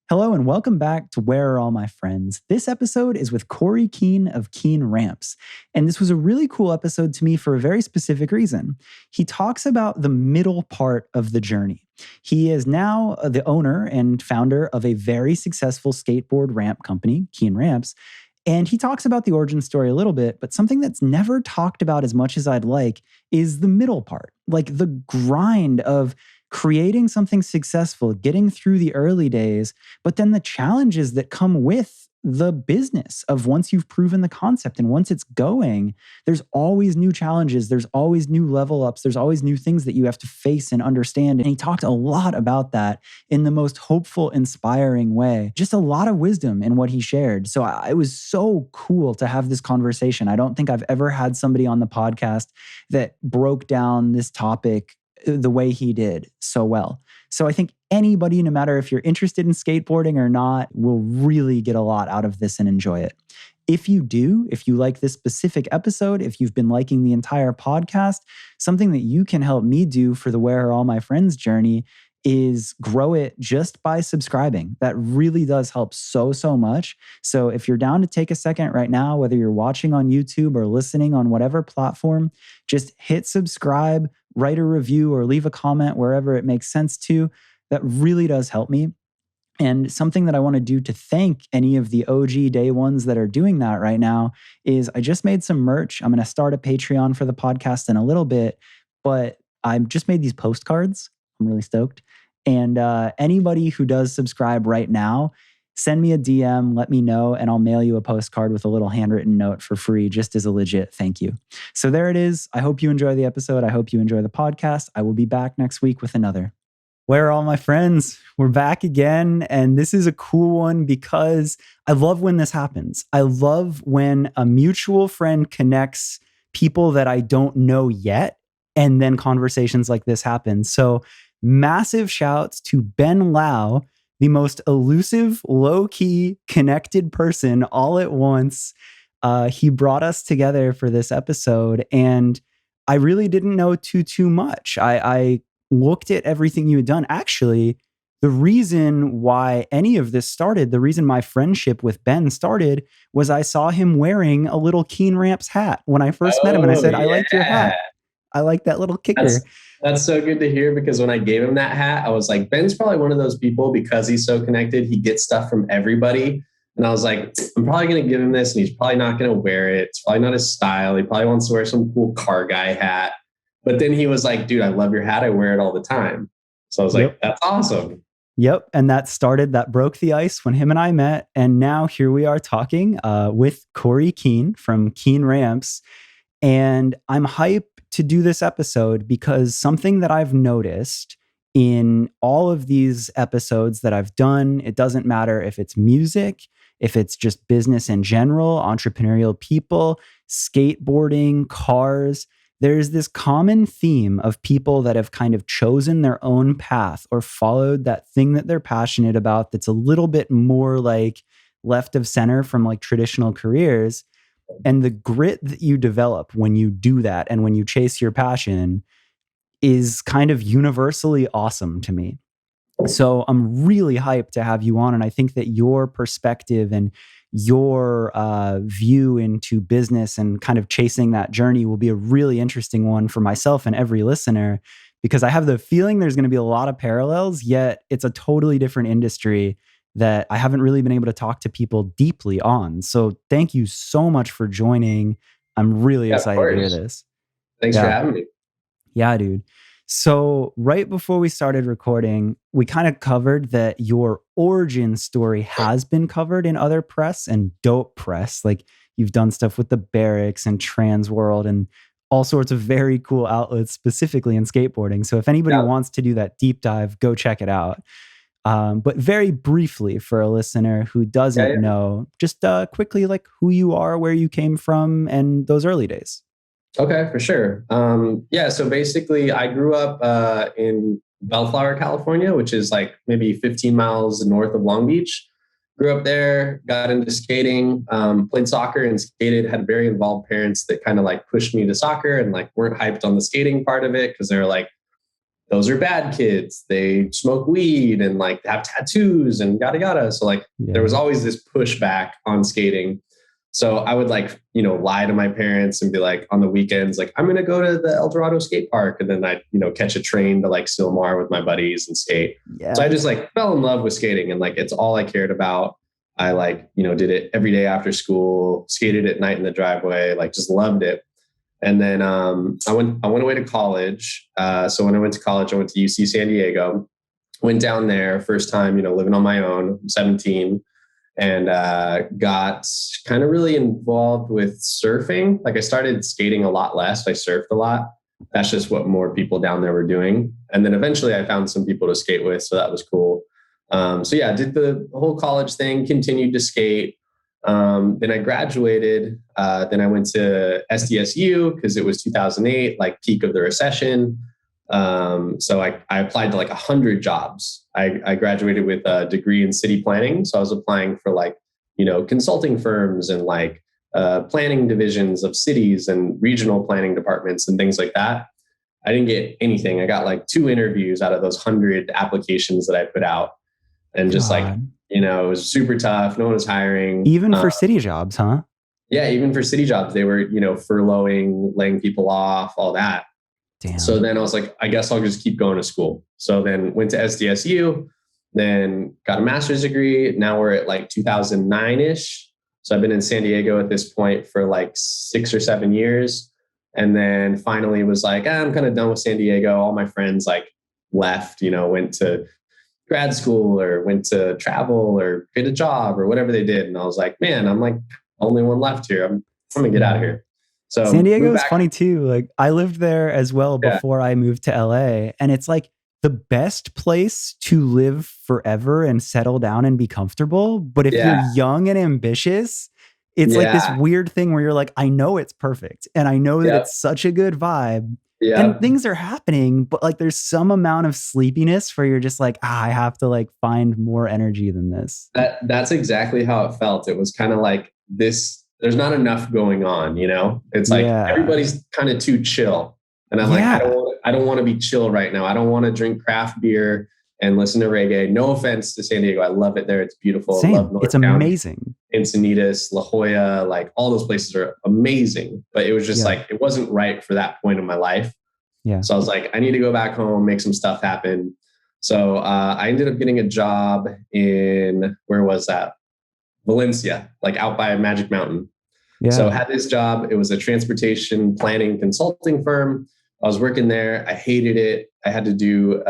Hello and welcome back to Where Are All My Friends? This episode is with Cory Keen of Keen Ramps. And this was a really cool episode to me for a very specific reason. He talks about the middle part of the journey. He is now the owner and founder of a very successful skateboard ramp company, Keen Ramps. And he talks about the origin story a little bit, but something that's never talked about as much as I'd like is the middle part, like the grind of creating something successful, getting through the early days, but then the challenges that come with the business of once you've proven the concept and once it's going, there's always new challenges, there's always new level ups, there's always new things that you have to face and understand. And he talked a lot about that in the most hopeful, inspiring way. Just a lot of wisdom in what he shared. So it was so cool to have this conversation. I don't think I've ever had somebody on the podcast that broke down this topic the way he did so well. So I think anybody, no matter if you're interested in skateboarding or not, will really get a lot out of this and enjoy it. If you do, if you like this specific episode, if you've been liking the entire podcast, something that you can help me do for the Where Are All My Friends journey is grow it just by subscribing. That really does help so much. So if you're down to take a second right now, whether you're watching on YouTube or listening on whatever platform, just hit subscribe, write a review, or leave a comment wherever it makes sense to. That really does help me. And something that I want to do to thank any of the OG day ones that are doing that right now is I just made some merch. I'm going to start a Patreon for the podcast in a little bit, but I just made these postcards. I'm really stoked. And anybody who does subscribe right now, send me a DM, let me know, and I'll mail you a postcard with a little handwritten note for free, just as a legit thank you. So there it is. I hope you enjoy the episode. I hope you enjoy the podcast. I will be back next week with another. Where are all my friends? We're back again. And this is a cool one because I love when this happens. I love when a mutual friend connects people that I don't know yet, and then conversations like this happen. So massive shouts to Ben Lau, the most elusive, low-key, connected person all at once. He brought us together for this episode, and I really didn't know too much. I looked at everything you had done. Actually, the reason why any of this started, the reason my friendship with Ben started, was I saw him wearing a little Keen Ramps hat when I first met him, and I said, I like your hat. I like that little kicker. That's so good to hear, because when I gave him that hat, I was like, Ben's probably one of those people, because he's so connected, he gets stuff from everybody. And I was like, I'm probably going to give him this and he's probably not going to wear it. It's probably not his style. He probably wants to wear some cool car guy hat. But then he was like, dude, I love your hat. I wear it all the time. So I was like, that's awesome. Yep. And that broke the ice when him and I met. And now here we are talking with Cory Keen from Keen Ramps. And I'm hyped to do this episode because something that I've noticed in all of these episodes that I've done, it doesn't matter if it's music, if it's just business in general, entrepreneurial people, skateboarding, cars, there's this common theme of people that have kind of chosen their own path or followed that thing that they're passionate about that's a little bit more like left of center from like traditional careers. And the grit that you develop when you do that and when you chase your passion is kind of universally awesome to me. So I'm really hyped to have you on. And I think that your perspective and your view into business and kind of chasing that journey will be a really interesting one for myself and every listener, because I have the feeling there's going to be a lot of parallels, yet it's a totally different industry that I haven't really been able to talk to people deeply on. So thank you so much for joining. I'm really excited to hear this. Thanks for having me. Yeah, dude. So right before we started recording, we kind of covered that your origin story has been covered in other press and dope press. Like you've done stuff with the Barracks and Trans World and all sorts of very cool outlets specifically in skateboarding. So if anybody wants to do that deep dive, go check it out. But very briefly for a listener who doesn't know, just quickly like who you are, where you came from, and those early days. Okay, for sure. So basically I grew up in Bellflower, California, which is like maybe 15 miles north of Long Beach. Grew up there, got into skating, played soccer and skated, had very involved parents that kind of like pushed me to soccer and like weren't hyped on the skating part of it because they were like, those are bad kids. They smoke weed and like have tattoos and yada yada. So like there was always this pushback on skating. So I would like, lie to my parents and be like on the weekends, like, I'm going to go to the El Dorado skate park. And then I'd, catch a train to like Silmar with my buddies and skate. So I just like fell in love with skating and like, it's all I cared about. I like, did it every day after school, skated at night in the driveway, like just loved it. And then I went away to college. So when I went to college, I went to UC San Diego, went down there first time, living on my own, 17, and got kind of really involved with surfing. Like I started skating a lot less. I surfed a lot. That's just what more people down there were doing. And then eventually I found some people to skate with. So that was cool. So yeah, I did the whole college thing, continued to skate. Then I graduated. Then I went to SDSU because it was 2008, like peak of the recession. So I applied to like 100 jobs. I graduated with a degree in city planning. So I was applying for like, consulting firms and like planning divisions of cities and regional planning departments and things like that. I didn't get anything. I got like 2 interviews out of those 100 applications that I put out. And just like, it was super tough. No one was hiring. Even for city jobs, huh? Yeah, even for city jobs, they were, furloughing, laying people off, all that. Damn. So then I was like, I guess I'll just keep going to school. So then went to SDSU, then got a master's degree. Now we're at like 2009-ish. So I've been in San Diego at this point for like 6 or 7 years. And then finally was like, I'm kind of done with San Diego. All my friends like left, went to grad school or went to travel or get a job or whatever they did. And I was like, man, I'm like the only one left here. I'm going to get out of here. So San Diego is funny too. Like I lived there as well before I moved to LA. And it's like the best place to live forever and settle down and be comfortable. But if you're young and ambitious, it's like this weird thing where you're like, I know it's perfect. And I know that it's such a good vibe. And things are happening, but like there's some amount of sleepiness where you're just like, I have to like find more energy than this. That's exactly how it felt. It was kind of like this, there's not enough going on, It's like everybody's kind of too chill. And I'm like, I don't want to be chill right now. I don't want to drink craft beer and listen to reggae. No offense to San Diego. I love it there. It's beautiful. Same. I love North It's amazing. Encinitas, La Jolla, like all those places are amazing. But it was just like, it wasn't right for that point in my life. Yeah. So I was like, I need to go back home, make some stuff happen. So I ended up getting a job in, where was that? Valencia, like out by Magic Mountain. Yeah. So I had this job. It was a transportation planning consulting firm. I was working there. I hated it. I had to do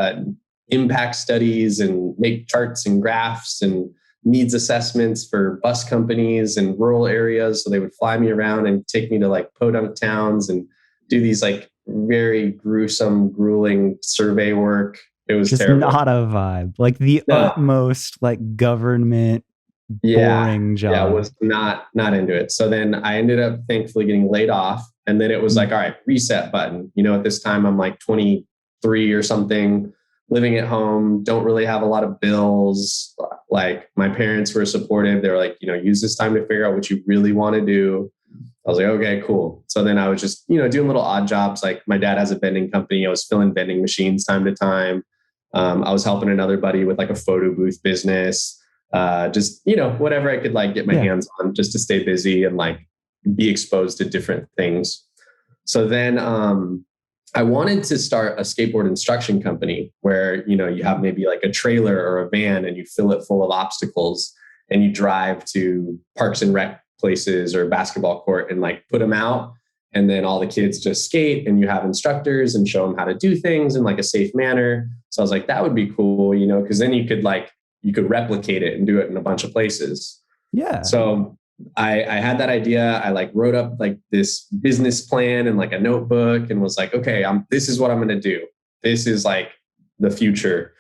impact studies and make charts and graphs and needs assessments for bus companies in rural areas. So they would fly me around and take me to like podunk towns and do these like very gruesome, grueling survey work. It was just terrible. Not a vibe. Like the utmost like government boring job. Yeah, I was not into it. So then I ended up thankfully getting laid off. And then it was like, all right, reset button. At this time I'm like 23 or something, living at home, don't really have a lot of bills. Like my parents were supportive. They were like, use this time to figure out what you really want to do. I was like, okay, cool. So then I was just, doing little odd jobs. Like my dad has a vending company. I was filling vending machines time to time. I was helping another buddy with like a photo booth business. Just, whatever I could like get my hands on just to stay busy and like be exposed to different things. So then I wanted to start a skateboard instruction company where, you have maybe like a trailer or a van and you fill it full of obstacles and you drive to parks and rec places or basketball court and like put them out. And then all the kids just skate and you have instructors and show them how to do things in like a safe manner. So I was like, that would be cool, because then you could replicate it and do it in a bunch of places. Yeah. So I had that idea. I like wrote up like this business plan and like a notebook and was like, okay, this is what I'm going to do. This is like the future.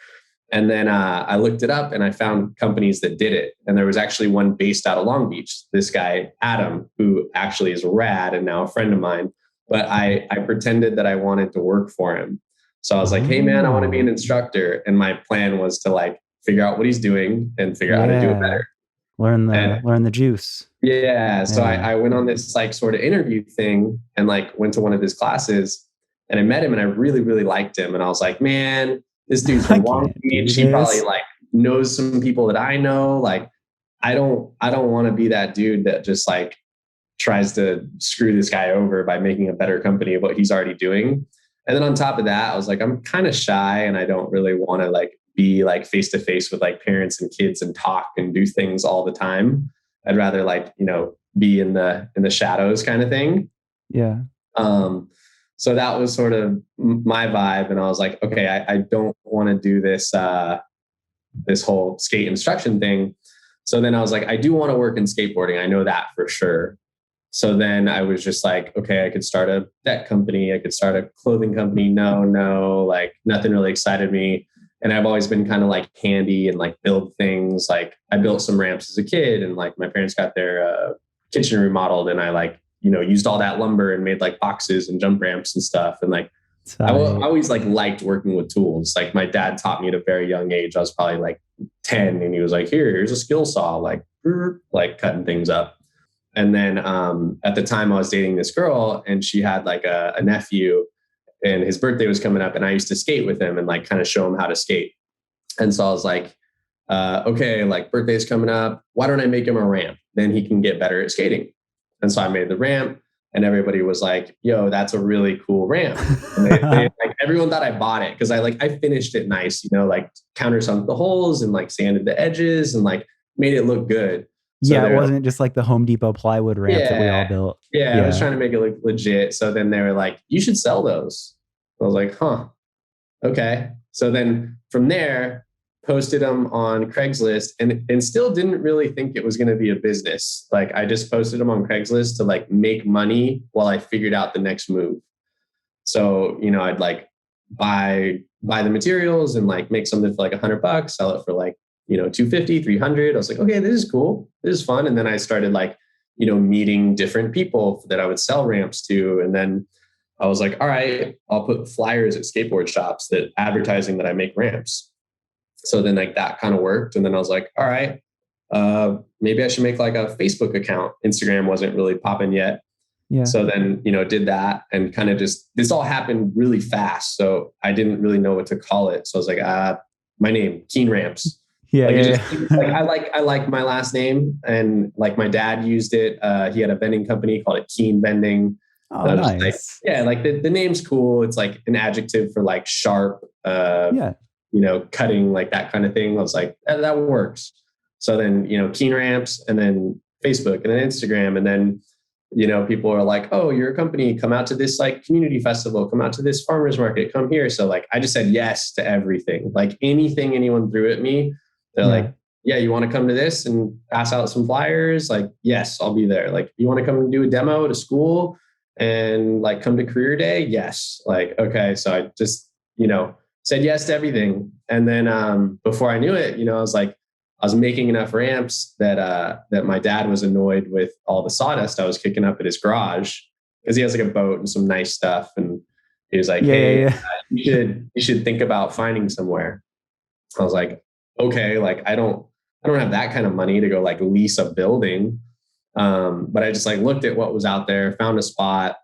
And then I looked it up and I found companies that did it. And there was actually one based out of Long Beach. This guy, Adam, who actually is rad and now a friend of mine. But I pretended that I wanted to work for him. So I was like, hey, man, I want to be an instructor. And my plan was to like figure out what he's doing and figure out how to do it better. Learn the juice. Yeah. So I went on this like sort of interview thing and like went to one of his classes. And I met him and I really, really liked him. And I was like, man, this dude's I from Long can't do Beach. He probably this. like knows some people that I know. Like, I don't want to be that dude that just like tries to screw this guy over by making a better company of what he's already doing. And then on top of that, I was like, I'm kind of shy and I don't really want to like be like face to face with like parents and kids and talk and do things all the time. I'd rather like, be in the shadows kind of thing. Yeah. Um, so that was sort of my vibe. And I was like, okay, I don't want to do this whole skate instruction thing. So then I was like, I do want to work in skateboarding. I know that for sure. So then I was just like, okay, I could start a debt company. I could start a clothing company. No, like nothing really excited me. And I've always been kind of like handy and like build things. Like I built some ramps as a kid and like my parents got their kitchen remodeled and I like, used all that lumber and made like boxes and jump ramps and stuff. And like, I always like liked working with tools. Like my dad taught me at a very young age. I was probably like 10 and he was like, here's a skill saw, like cutting things up. And then at the time I was dating this girl and she had like a nephew and his birthday was coming up and I used to skate with him and like kind of show him how to skate. And so I was like, okay, like birthday's coming up. Why don't I make him a ramp? Then he can get better at skating. And so I made the ramp and everybody was like, yo, that's a really cool ramp. And like everyone thought I bought it because I finished it nice, like countersunk the holes and like sanded the edges and like made it look good. So yeah, it wasn't just like the Home Depot plywood ramp that we all built. Yeah, I was trying to make it look legit. So then they were like, you should sell those. I was like, huh, okay. So then from there, posted them on Craigslist and still didn't really think it was going to be a business. Like I just posted them on Craigslist to like make money while I figured out the next move. So, I'd like buy the materials and like make something for like $100, sell it for like, 250, 300. I was like, okay, this is cool. This is fun. And then I started like, meeting different people that I would sell ramps to. And then I was like, all right, I'll put flyers at skateboard shops that advertising that I make ramps. So then like that kind of worked. And then I was like, all right, maybe I should make like a Facebook account. Instagram wasn't really popping yet. Yeah. So then, did that and kind of just, this all happened really fast. So I didn't really know what to call it. So I was like, my name, Keen Ramps. Yeah. Like I like my last name and like my dad used it. He had a vending company called it Keen Vending. Oh, nice. Like, yeah, like the name's cool. It's like an adjective for like sharp, cutting, like that kind of thing. I was like, that works. So then, Keen Ramps and then Facebook and then Instagram. And then, people are like, oh, you're a company, come out to this like community festival, come out to this farmer's market, come here. So like, I just said yes to everything, like anything anyone threw at me. They're like, yeah, you want to come to this and pass out some flyers? Like, yes, I'll be there. Like, you want to come and do a demo at a school and like come to career day? Yes. Like, okay. So I just, said yes to everything. And then before I knew it, I was making enough ramps that my dad was annoyed with all the sawdust I was kicking up at his garage because he has like a boat and some nice stuff. And he was like, you should think about finding somewhere. I was like, okay, like I don't have that kind of money to go like lease a building. But I just like looked at what was out there, found a spot,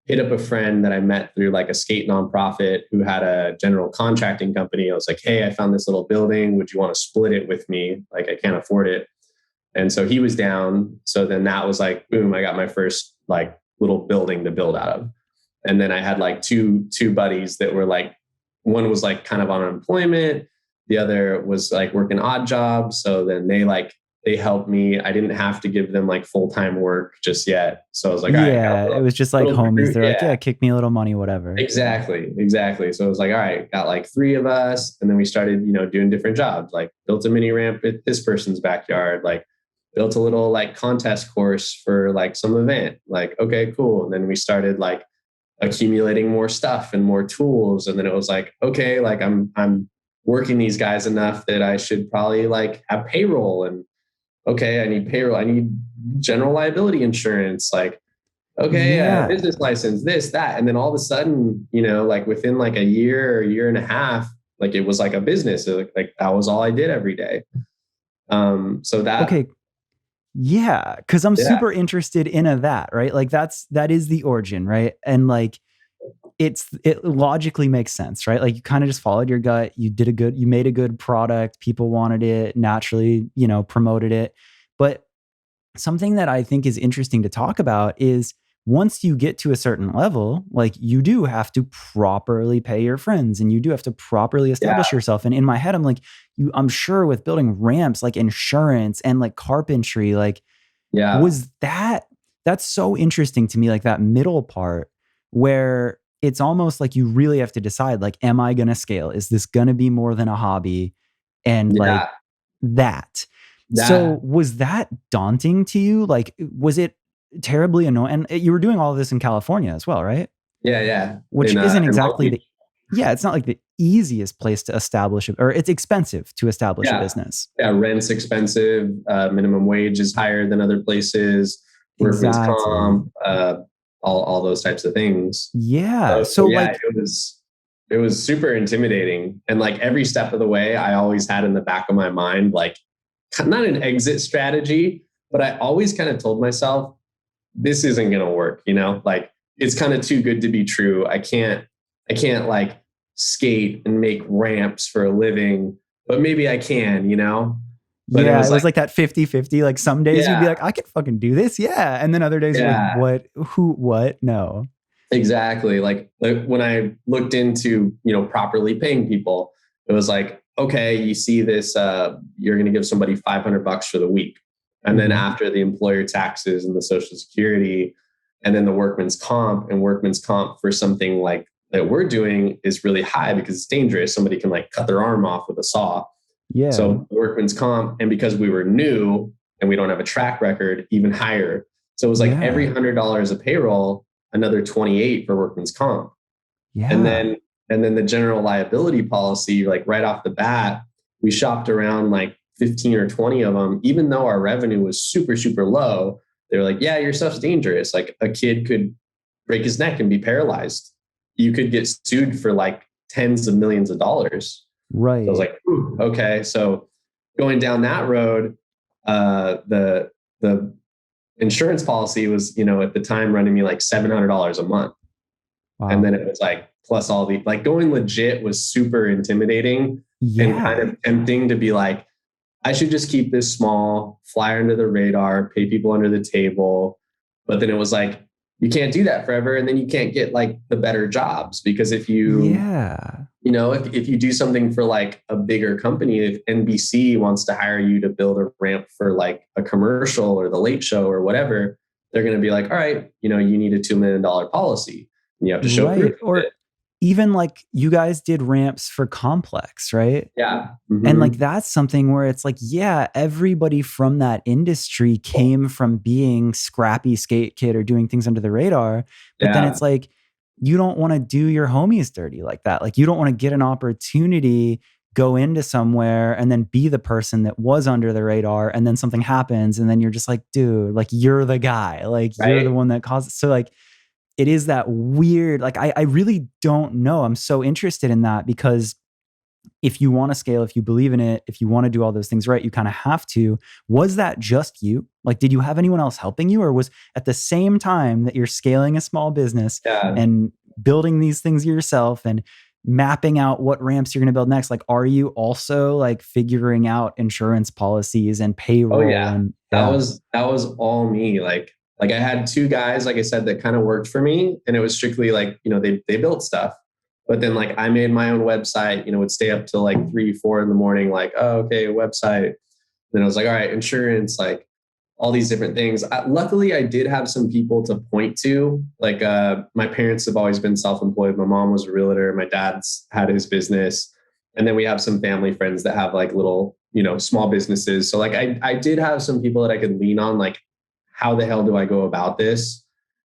hit up a friend that I met through like a skate nonprofit who had a general contracting company. I was like, hey, I found this little building. Would you want to split it with me? Like I can't afford it. And so he was down. So then that was like, boom, I got my first like little building to build out of. And then I had like two buddies that were like, one was like kind of on unemployment. The other was like working odd jobs. So then they helped me. I didn't have to give them like full-time work just yet. So I was like, all right, it was just like homies. They're like, yeah, kick me a little money, whatever. Exactly. So I was like, all right, got like 3 of us. And then we started, doing different jobs, like built a mini ramp at this person's backyard, like built a little like contest course for like some event. Like, okay, cool. And then we started like accumulating more stuff and more tools. And then it was like, okay, like I'm working these guys enough that I should probably like have payroll and okay, I need payroll. I need general liability insurance. Like, okay, business license, this, that. And then all of a sudden, like within like a year or year and a half, like it was like a business. Like that was all I did every day. So that. Okay. Yeah. Cause I'm super interested in that, right? Like that is the origin, right? And like, it logically makes sense, right? Like you kind of just followed your gut. You made a good product. People wanted it naturally, promoted it. But something that I think is interesting to talk about is once you get to a certain level, like you do have to properly pay your friends and you do have to properly Yeah. establish yourself. And in my head, I'm like, I'm sure with building ramps, like insurance and like carpentry, like Yeah. was that's so interesting to me, like that middle part where it's almost like you really have to decide, like, am I going to scale? Is this going to be more than a hobby? And like Yeah. that. That, So was that daunting to you? Like, was it terribly annoying? And you were doing all of this in California as well, right? yeah. Yeah. Which isn't In Long exactly Beach. yeah, it's not like the easiest place to establish, or it's expensive to establish a Yeah. business. Yeah. Rent's expensive. Minimum wage is higher than other places. Workman's Exactly. comp, all those types of things. Yeah. So So yeah, like, it was super intimidating. And like every step of the way, I always had in the back of my mind, like not an exit strategy, but I always kind of told myself, this isn't going to work, like it's kind of too good to be true. I can't like skate and make ramps for a living, but maybe I can, but it yeah, was it was like, like that 50-50. Like some days you'd be yeah, like, I could fucking do this. Yeah. And then other days you're like, yeah, what, who, what? No. exactly. Like when I looked into, properly paying people, it was like, okay, you see this, you're going to give somebody $500 for the week. And then Mhm. after the employer taxes and the social security, and then the workman's comp for something like that we're doing is really high because it's dangerous. Somebody can like cut their arm off with a saw. Yeah. So workman's comp, and because we were new and we don't have a track record, even higher. So it was like every Yeah. $100 of payroll, another 28 for workman's comp. And Yeah. then the general liability policy, like right off the bat, we shopped around like 15 or 20 of them, even though our revenue was super, super low. They were like, yeah, your stuff's dangerous. Like a kid could break his neck and be paralyzed. You could get sued for like tens of millions of dollars. So I was Right. like, ooh, okay. So going down that road, the insurance policy was, at the time running me like $700 a month. And Wow. then it was like, plus all the, like going legit was super intimidating and kind Yeah. of tempting to be like, I should just keep this small, fly under the radar, pay people under the table. But then it was like, you can't do that forever. And then you can't get like the better jobs because if you, Yeah. if you do something for like a bigger company, if NBC wants to hire you to build a ramp for like a commercial or the late show or whatever, they're going to be like, all right, you need a $2 million policy and you have to show proof Right. of Or it. even like you guys did ramps for Complex, right? Yeah. And like Mm-hmm. that's something where it's like, yeah, everybody from that industry came from being scrappy skate kid or doing things under the radar. But then Yeah. it's like, you don't want to do your homies dirty like that. Like you don't want to get an opportunity, go into somewhere and then be the person that was under the radar. And then something happens. And then you're just like, dude, like you're the guy, like you're the Right. one that caused it. So like, it is that weird, like, I really don't know. I'm so interested in that because if you want to scale, if you believe in it, if you want to do all those things right, you kind of have to. Was that just you? Like, did you have anyone else helping you? Or was at the same time that you're scaling a small business Yeah. and building these things yourself and mapping out what ramps you're going to build next, like, are you also like figuring out insurance policies and Oh payroll? yeah. And That yeah, was that was all me. Like I had two guys, like I said, that kind of worked for me. And it was strictly like, they built stuff. But then like I made my own website, would stay up till like 3, 4 in the morning, like, oh, okay, website. Then I was like, all right, insurance, like all these different things. Luckily, I did have some people to point to. Like my parents have always been self-employed. My mom was a realtor. My dad's had his business. And then we have some family friends that have like little, small businesses. So like I did have some people that I could lean on, like, how the hell do I go about this?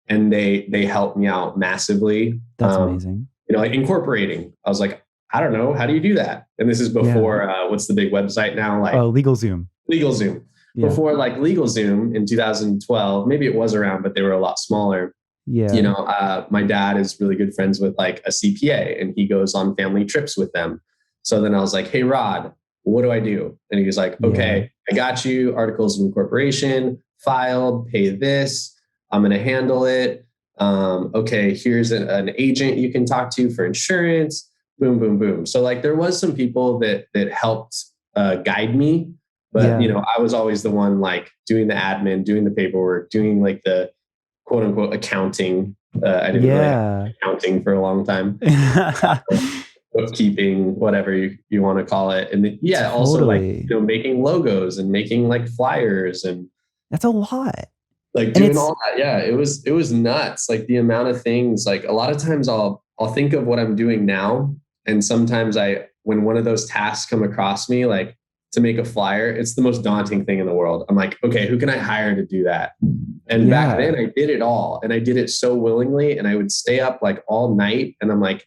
And they helped me out massively. that's amazing. Like incorporating. I was like, I don't know, how do you do that? And this is Yeah. before what's the big website now? Like Oh, LegalZoom. LegalZoom. Yeah. Before like LegalZoom in 2012, maybe it was around, but they were a lot smaller. Yeah. My dad is really good friends with like a CPA and he goes on family trips with them. So then I was like, hey, Rod, what do I do? And he was like, Yeah. okay, I got you articles of incorporation, filed, pay this. I'm going to handle it. Okay, here's an agent you can talk to for insurance. Boom, boom, boom. So like there was some people that helped guide me, but Yeah. I was always the one like doing the admin, doing the paperwork, doing like the quote unquote accounting. I didn't really have Yeah. accounting for a long time. Bookkeeping, whatever you want to call it. And then, yeah, also like, Totally. making logos and making like flyers and That's a lot. like And doing it's all that. Yeah, it was nuts. Like the amount of things, like a lot of times I'll think of what I'm doing now. And sometimes when one of those tasks come across me, like to make a flyer, it's the most daunting thing in the world. I'm like, okay, who can I hire to do that? And back then yeah. I did it all and I did it so willingly and I would stay up like all night. And I'm like,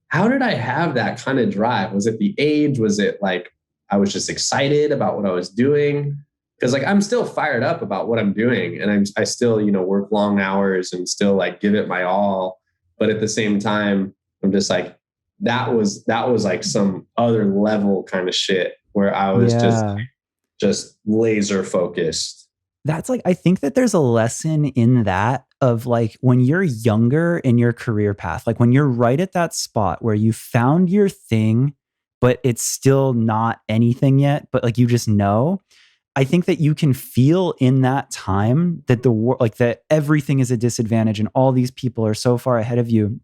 how did I have that kind of drive? Was it the age? Was it like I was just excited about what I was doing? Because like I'm still fired up about what I'm doing, and I still work long hours and still like give it my all. But at the same time, I'm just like that was like some other level kind of shit where I was Yeah. just laser focused. That's like, I think that there's a lesson in that of like when you're younger in your career path, like when you're right at that spot where you found your thing, but it's still not anything yet, but like you just know. I think that you can feel in that time that like that everything is a disadvantage and all these people are so far ahead of you.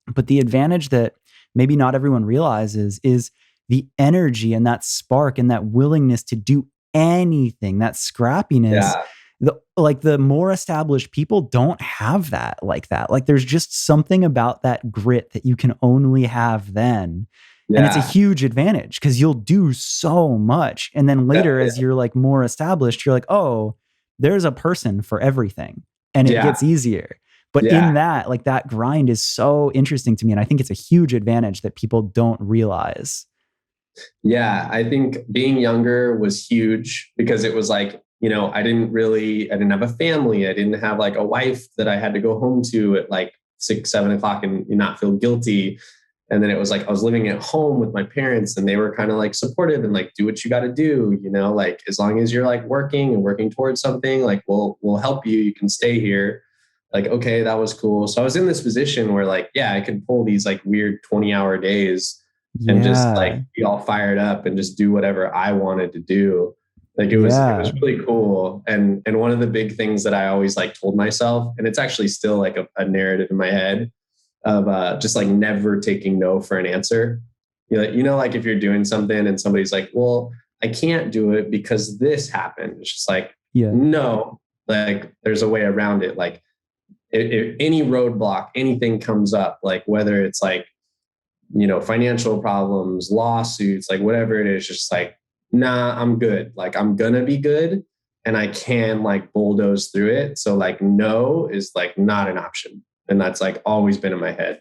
But the advantage that maybe not everyone realizes is the energy and that spark and that willingness to do anything, that scrappiness. Yeah, The more established people don't have that like that. Like there's just something about that grit that you can only have then. And it's a yeah, huge advantage because you'll do so much. And then later, yeah, as you're like more established, you're like, oh, there's a person for everything. And it yeah, gets easier. But yeah. in that, like that grind is so interesting to me. And I think it's a huge advantage that people don't realize. Yeah, I think being younger was huge because it was like, I didn't have a family. I didn't have like a wife that I had to go home to at like 6, 7 o'clock and not feel guilty. And then it was like I was living at home with my parents and they were kind of like supportive and like do what you got to do, like as long as you're like working and working towards something, like we'll help you. You can stay here. Like, okay, that was cool. So I was in this position where like, yeah, I could pull these like weird 20-hour days and just like Yeah. be all fired up and just do whatever I wanted to do. Like it was Yeah. really cool. And one of the big things that I always like told myself, and it's actually still like a narrative in my head of just like never taking no for an answer. Like if you're doing something and somebody's like, well, I can't do it because this happened. It's just like, Yeah. no, like there's a way around it. Like if any roadblock, anything comes up, like whether it's like, financial problems, lawsuits, like whatever it is, just like, nah, I'm good. Like I'm gonna be good and I can like bulldoze through it. So like no is like not an option. And that's like always been in my head.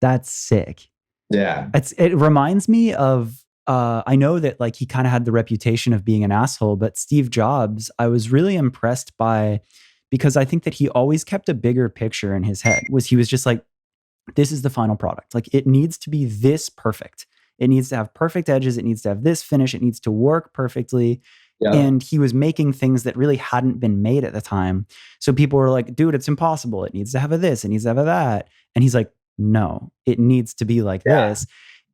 That's sick. Yeah. It reminds me of I know that like he kind of had the reputation of being an asshole, but Steve Jobs, I was really impressed by because I think that he always kept a bigger picture in his head. He was just like, this is the final product. Like it needs to be this perfect. It needs to have perfect edges. It needs to have this finish. It needs to work perfectly. Yeah. And he was making things that really hadn't been made at the time. So people were like, dude, it's impossible. It needs to have a this. It needs to have a that. And he's like, no, it needs to be like Yeah. this.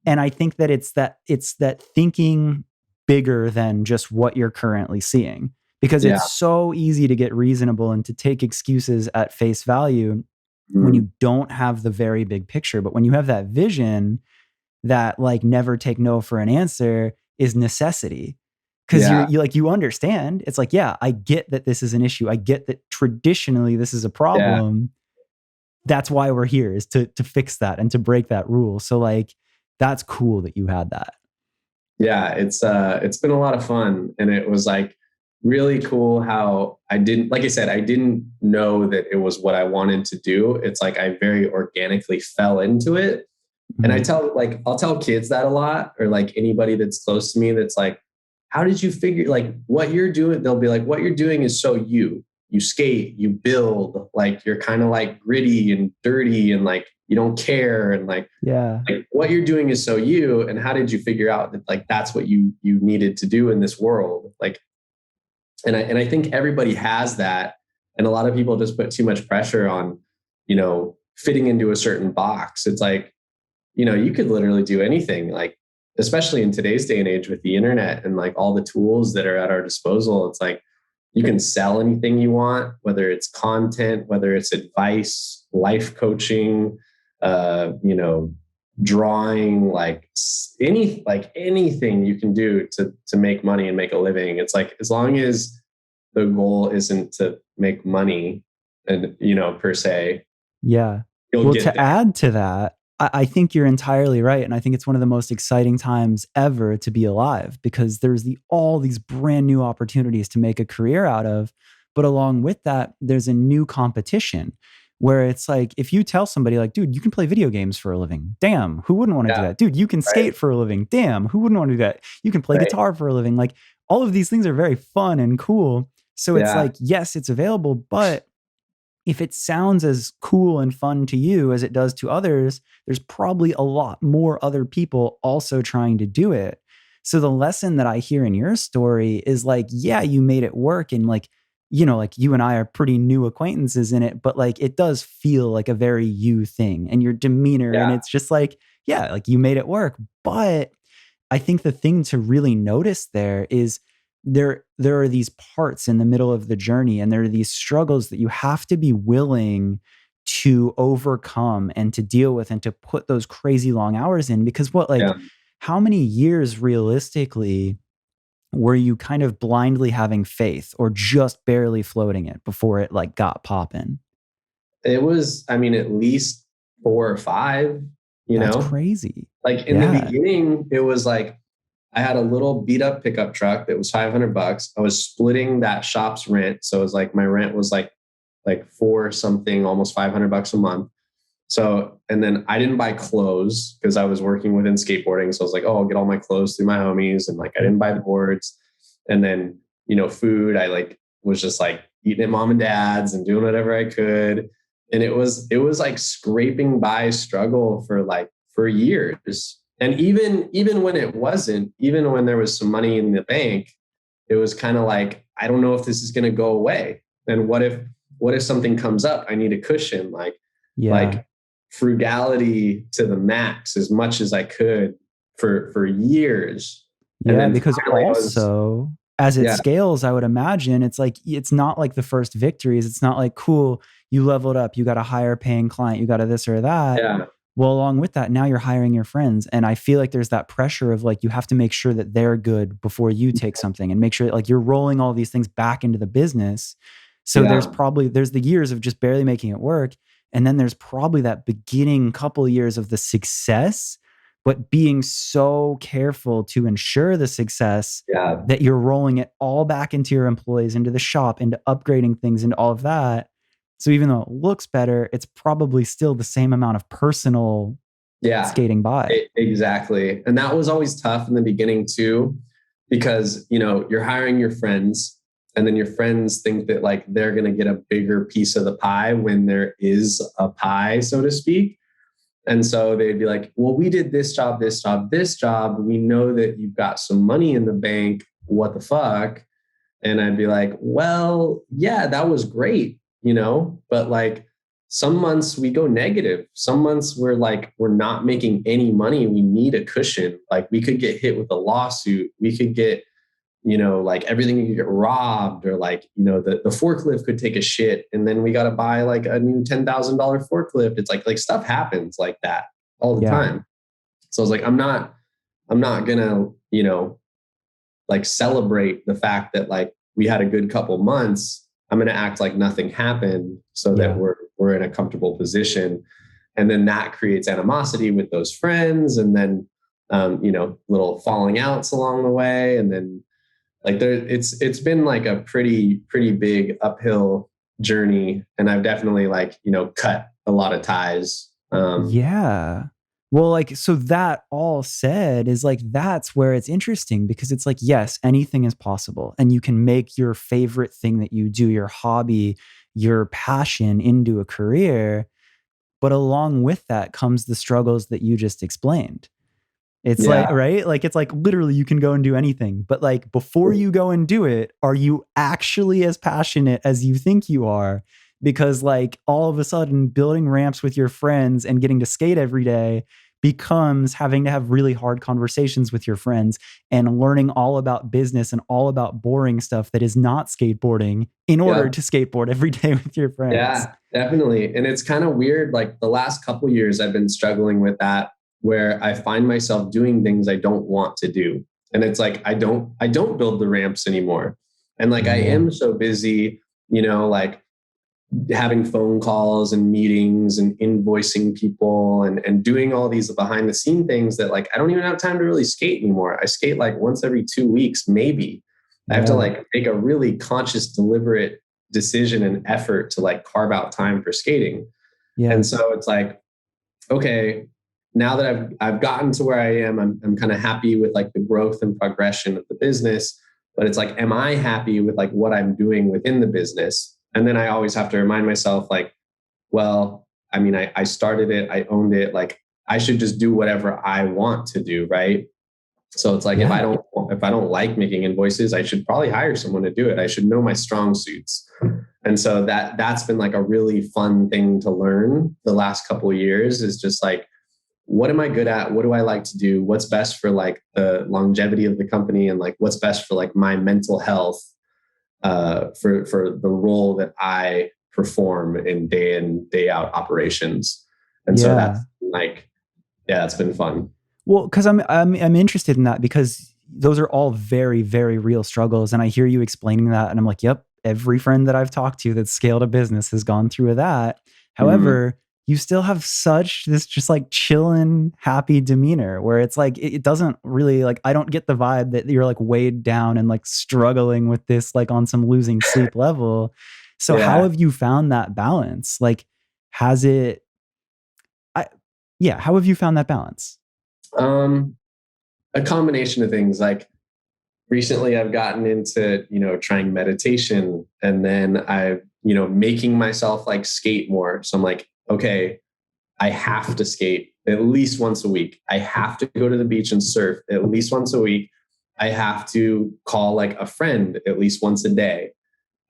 And I think that it's that thinking bigger than just what you're currently seeing because Yeah. it's so easy to get reasonable and to take excuses at face value when Mm. you don't have the very big picture. But when you have that vision, that like never take no for an answer is necessity. Cause Yeah. you understand. It's like, yeah, I get that this is an issue. I get that traditionally this is a Yeah. problem. That's why we're here is to fix that and to break that rule. So like that's cool that you had that. Yeah. It's been a lot of fun. And it was like really cool how like I said, I didn't know that it was what I wanted to do. It's like I very organically fell into it. And Mhm. I'll tell kids that a lot, or like anybody that's close to me that's like, how did you figure like what you're doing? They'll be like, what you're doing is so you skate, you build, like you're kind of like gritty and dirty and like you don't care. And Yeah. like what you're doing is so you. And how did you figure out that like that's what you needed to do in this world? Like, and I think everybody has that. And a lot of people just put too much pressure on fitting into a certain box. It's like, you could literally do anything, like, especially in today's day and age with the internet and like all the tools that are at our disposal. It's like you can sell anything you want, whether it's content, whether it's advice, life coaching, drawing, like anything you can do to make money and make a living. It's like, as long as the goal isn't to make money and, per se, Yeah. you'll Well, get to there. add to that, I think you're entirely right. And I think it's one of the most exciting times ever to be alive because there's all these brand new opportunities to make a career out of. But along with that, there's a new competition where it's like, if you tell somebody like, dude, you can play video games for a living. Damn, who wouldn't want to do Yeah. that? Dude, you can Right. skate for a living. Damn, who wouldn't want to do that? You can play Right. guitar for a living. Like all of these things are very fun and cool. So it's Yeah. like, yes, it's available, but if it sounds as cool and fun to you as it does to others, there's probably a lot more other people also trying to do it. So the lesson that I hear in your story is like, yeah, you made it work. And like, like you and I are pretty new acquaintances in it, but like it does feel like a very you thing and your demeanor. And Yeah. it's just like, yeah, like you made it work. But I think the thing to really notice there is there are these parts in the middle of the journey and there are these struggles that you have to be willing to overcome and to deal with and to put those crazy long hours in because Yeah. how many years realistically were you kind of blindly having faith or just barely floating it before it like got popping? It was, I mean, at least 4 or 5, you That's know, crazy. like in the Yeah. beginning, it was like I had a little beat up pickup truck that was $500. I was splitting that shop's rent. So it was like my rent was like four something, almost $500 a month. So, and then I didn't buy clothes because I was working within skateboarding. So I was like, oh, I'll get all my clothes through my homies. And like, I didn't buy boards. And then, food, I like was just like eating at mom and dad's and doing whatever I could. And it was like scraping by struggle for years. And even when it wasn't, even when there was some money in the bank, it was kind of like, I don't know if this is going to go away. And what if something comes up? I need a cushion. Yeah. Like frugality to the max as much as I could for years. And Yeah, then because finally I was, also as it yeah, scales, I would imagine it's like it's not like the first victories. It's not like cool, you leveled up, you got a higher paying client, you got a this or that. yeah, Well, along with that, now you're hiring your friends. And I feel like there's that pressure of like you have to make sure that they're good before you take something and make sure that like you're rolling all these things back into the business. So yeah, there's the years of just barely making it work. And then there's probably that beginning couple years of the success, but being so careful to ensure the success yeah, that you're rolling it all back into your employees, into the shop, into upgrading things, into all of that. So even though it looks better, it's probably still the same amount of personal yeah, skating by. exactly. And that was always tough in the beginning too, because, you're hiring your friends and then your friends think that like they're going to get a bigger piece of the pie when there is a pie, so to speak. And so they'd be like, well, we did this job, this job, this job. We know that you've got some money in the bank. What the fuck? And I'd be like, well, yeah, that was great, but like some months we go negative. Some months we're not making any money. We need a cushion. Like we could get hit with a lawsuit. We could get, like everything could get robbed or like, the forklift could take a shit. And then we got to buy like a new $10,000 forklift. It's like stuff happens like that all the Yeah. time. So I was like, I'm not gonna, like celebrate the fact that like we had a good couple months. I'm going to act like nothing happened so that Yeah. we're in a comfortable position. And then that creates animosity with those friends. And then, little falling outs along the way. And then like it's been like a pretty big uphill journey. And I've definitely like, cut a lot of ties. Yeah. Well, like, so that all said is like, that's where it's interesting because it's like, yes, anything is possible. And you can make your favorite thing that you do, your hobby, your passion into a career. But along with that comes the struggles that you just explained. It's like, Yeah. right? Like, it's like literally you can go and do anything. But like, before you go and do it, are you actually as passionate as you think you are? because like all of a sudden building ramps with your friends and getting to skate every day becomes having to have really hard conversations with your friends and learning all about business and all about boring stuff that is not skateboarding in order Yeah. to skateboard every day with your friends. Yeah, definitely. And it's kind of weird. Like the last couple years, I've been struggling with that, where I find myself doing things I don't want to do. And it's like I don't build the ramps anymore. And like I Yeah. am so busy, like having phone calls and meetings and invoicing people and doing all these behind the scene things that like I don't even have time to really skate anymore. I skate like once every 2 weeks, maybe. I have to Yeah. like make a really conscious, deliberate decision and effort to like carve out time for skating. Yeah. And so it's like, okay, now that I've gotten to where I am, I'm kind of happy with like the growth and progression of the business. But it's like, am I happy with like what I'm doing within the business? And then I always have to remind myself, like, well, I mean, I started it, I owned it, like I should just do whatever I want to do, right? So it's like Yeah. if I don't like making invoices, I should probably hire someone to do it. I should know my strong suits. And so that's been like a really fun thing to learn the last couple of years, is just like, what am I good at? What do I like to do? What's best for like the longevity of the company, and like what's best for like my mental health, for the role that I perform in day out operations. And so that's Yeah. like, yeah, it's been fun. Well, because I'm interested in that, because those are all very, very real struggles. And I hear you explaining that. And I'm like, yep, every friend that I've talked to that's scaled a business has gone through that. Mhm. However, you still have such this just like chillin', happy demeanor where it's like, it doesn't really like, I don't get the vibe that you're like weighed down and like struggling with this, like on some losing sleep level. So how Yeah. have you found that balance? Like, has it, I, yeah, how have you found that balance? Um, a combination of things. Like recently I've gotten into, trying meditation, and then I've, making myself like skate more. So I'm like, okay, I have to skate at least once a week. I have to go to the beach and surf at least once a week. I have to call like a friend at least once a day.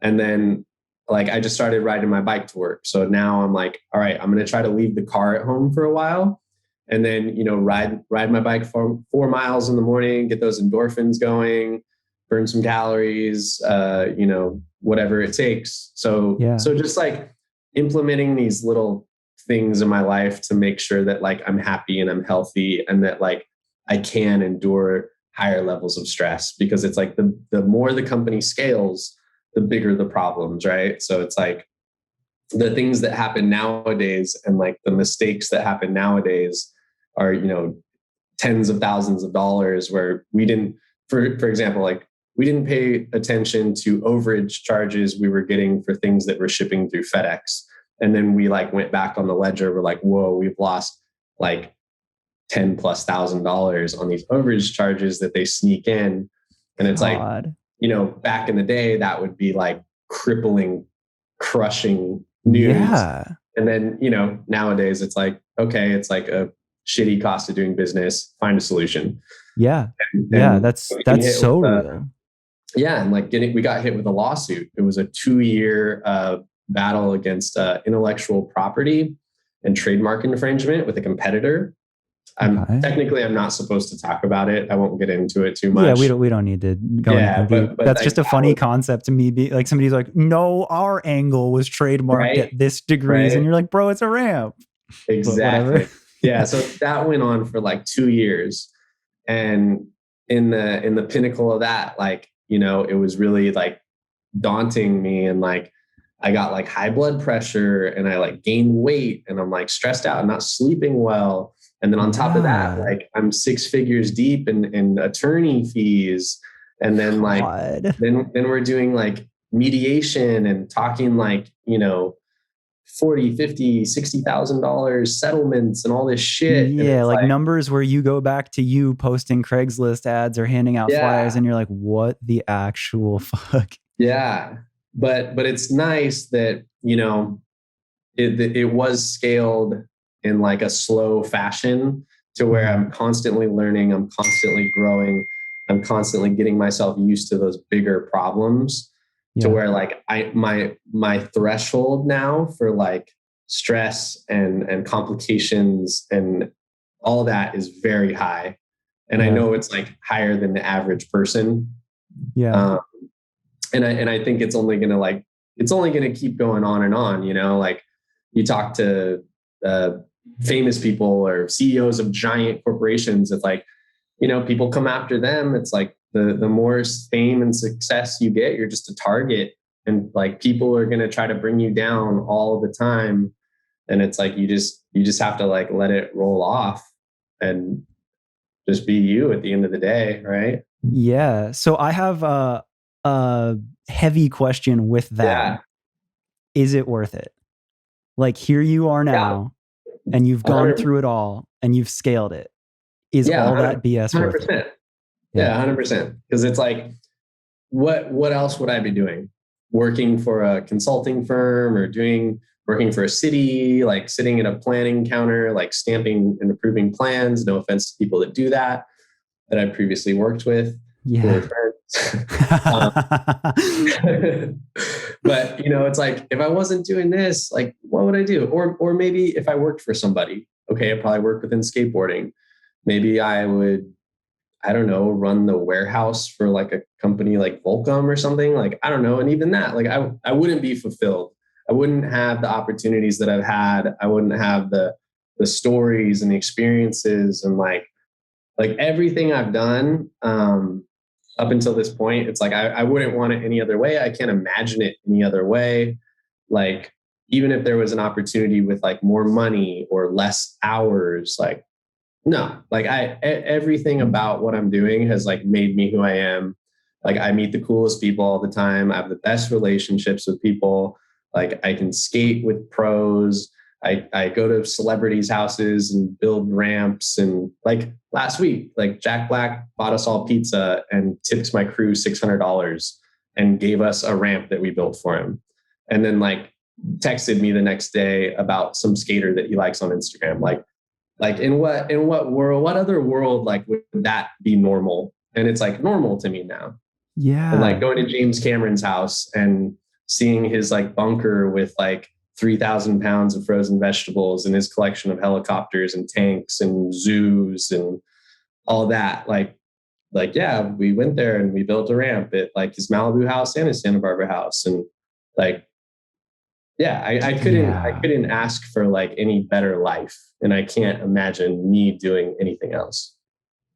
And then like I just started riding my bike to work. So now I'm like, all right, I'm going to try to leave the car at home for a while, and then, ride my bike for 4 miles in the morning, get those endorphins going, burn some calories, whatever it takes. Yeah. So just like implementing these little things in my life to make sure that like I'm happy and I'm healthy, and that like I can endure higher levels of stress, because it's like the more the company scales, the bigger the problems, right? So it's like the things that happen nowadays and like the mistakes that happen nowadays are, tens of thousands of dollars, where we didn't, for example, like we didn't pay attention to overage charges we were getting for things that were shipping through FedEx. And then we like went back on the ledger. We're like, whoa, we've lost like 10 plus $1,000 on these overage charges that they sneak in. And it's like, God. back in the day, that would be like crippling, crushing news. Yeah. And then, nowadays it's like, okay, it's like a shitty cost of doing business, find a solution. Yeah. Yeah. And getting That's hit with so real. yeah, and like we got hit with a lawsuit. It was a 2 year battle against intellectual property and trademark infringement with a competitor. Okay. I'm not supposed to talk about it. I won't get into it too Yeah, much. we don't need to go Yeah, anything deep. but That's like just a that funny was concept to me. Be like somebody's like, no, our angle was trademarked at right, this degrees, and right, you're like, bro, it's a ramp. But whatever. exactly. Yeah, so that went on for like 2 years, and in the pinnacle of that, like it was really like daunting me, and like I got like high blood pressure, and I like gained weight, and I'm like stressed out and not sleeping well. And then on top of that, Yeah. like I'm 6 figures deep in attorney fees. And then like God. then we're doing like mediation and talking like, 40, 50, $60,000 settlements and all this shit. And Yeah, it's like like, numbers where you go back to you posting Craigslist ads or handing out flyers, yeah, and you're like, what the actual fuck? yeah. But it's nice that, it was scaled in like a slow fashion, to where I'm constantly learning, I'm constantly growing, I'm constantly getting myself used to those bigger problems. to Yeah. where like my threshold now for like stress and complications and all that is very high. And I Yeah. know it's like higher than the average person. Yeah. Um, and I think it's only gonna keep going on and on, you know, like you talk to uh, famous people or CEOs of giant corporations, it's like, you know, people come after them. It's like the more fame and success you get, you're just a target. And like people are gonna try to bring you down all the time. And it's like you just have to like let it roll off and just be you at the end of the day, right? Yeah. So I have a heavy question with that. Yeah. Is it worth it? Like here you are Yeah. now and you've gone 100, through it all and you've scaled it. Is yeah, all that BS worth it? 100%. Yeah. Yeah, 100%. Because it's like, what else would I be doing? Working for a consulting firm or working for a city, like sitting at a planning counter, like stamping and approving plans. No offense to people that do that I previously worked with who were Yeah. friends. um, but you know, it's like if I wasn't doing this, like what would I do? Or maybe if I worked for somebody, okay, I probably work within skateboarding. Maybe I would, I don't know, run the warehouse for like a company like Volcom or something. Like, I don't know. And even that, like I wouldn't be fulfilled. I wouldn't have the opportunities that I've had. I wouldn't have the stories and the experiences and like everything I've done up until this point. It's like I wouldn't want it any other way. I can't imagine it any other way. Like even if there was an opportunity with like more money or less hours, like no, like everything about what I'm doing has like made me who I am. Like I meet the coolest people all the time. I have the best relationships with people. Like I can skate with pros. I go to celebrities' houses and build ramps. And like last week, like Jack Black bought us all pizza and tipped my crew $600 and gave us a ramp that we built for him. And then like texted me the next day about some skater that he likes on Instagram. Like what other world like would that be normal? And it's like normal to me now. And like Yeah. going to James Cameron's house and seeing his like bunker with like 3,000 pounds of frozen vegetables and his collection of helicopters and tanks and zoos and all that. Like, yeah, we went there and we built a ramp at like his Malibu house and his Santa Barbara house. And like, yeah, I Yeah. couldn't ask for like any better life. And I can't imagine me doing anything else.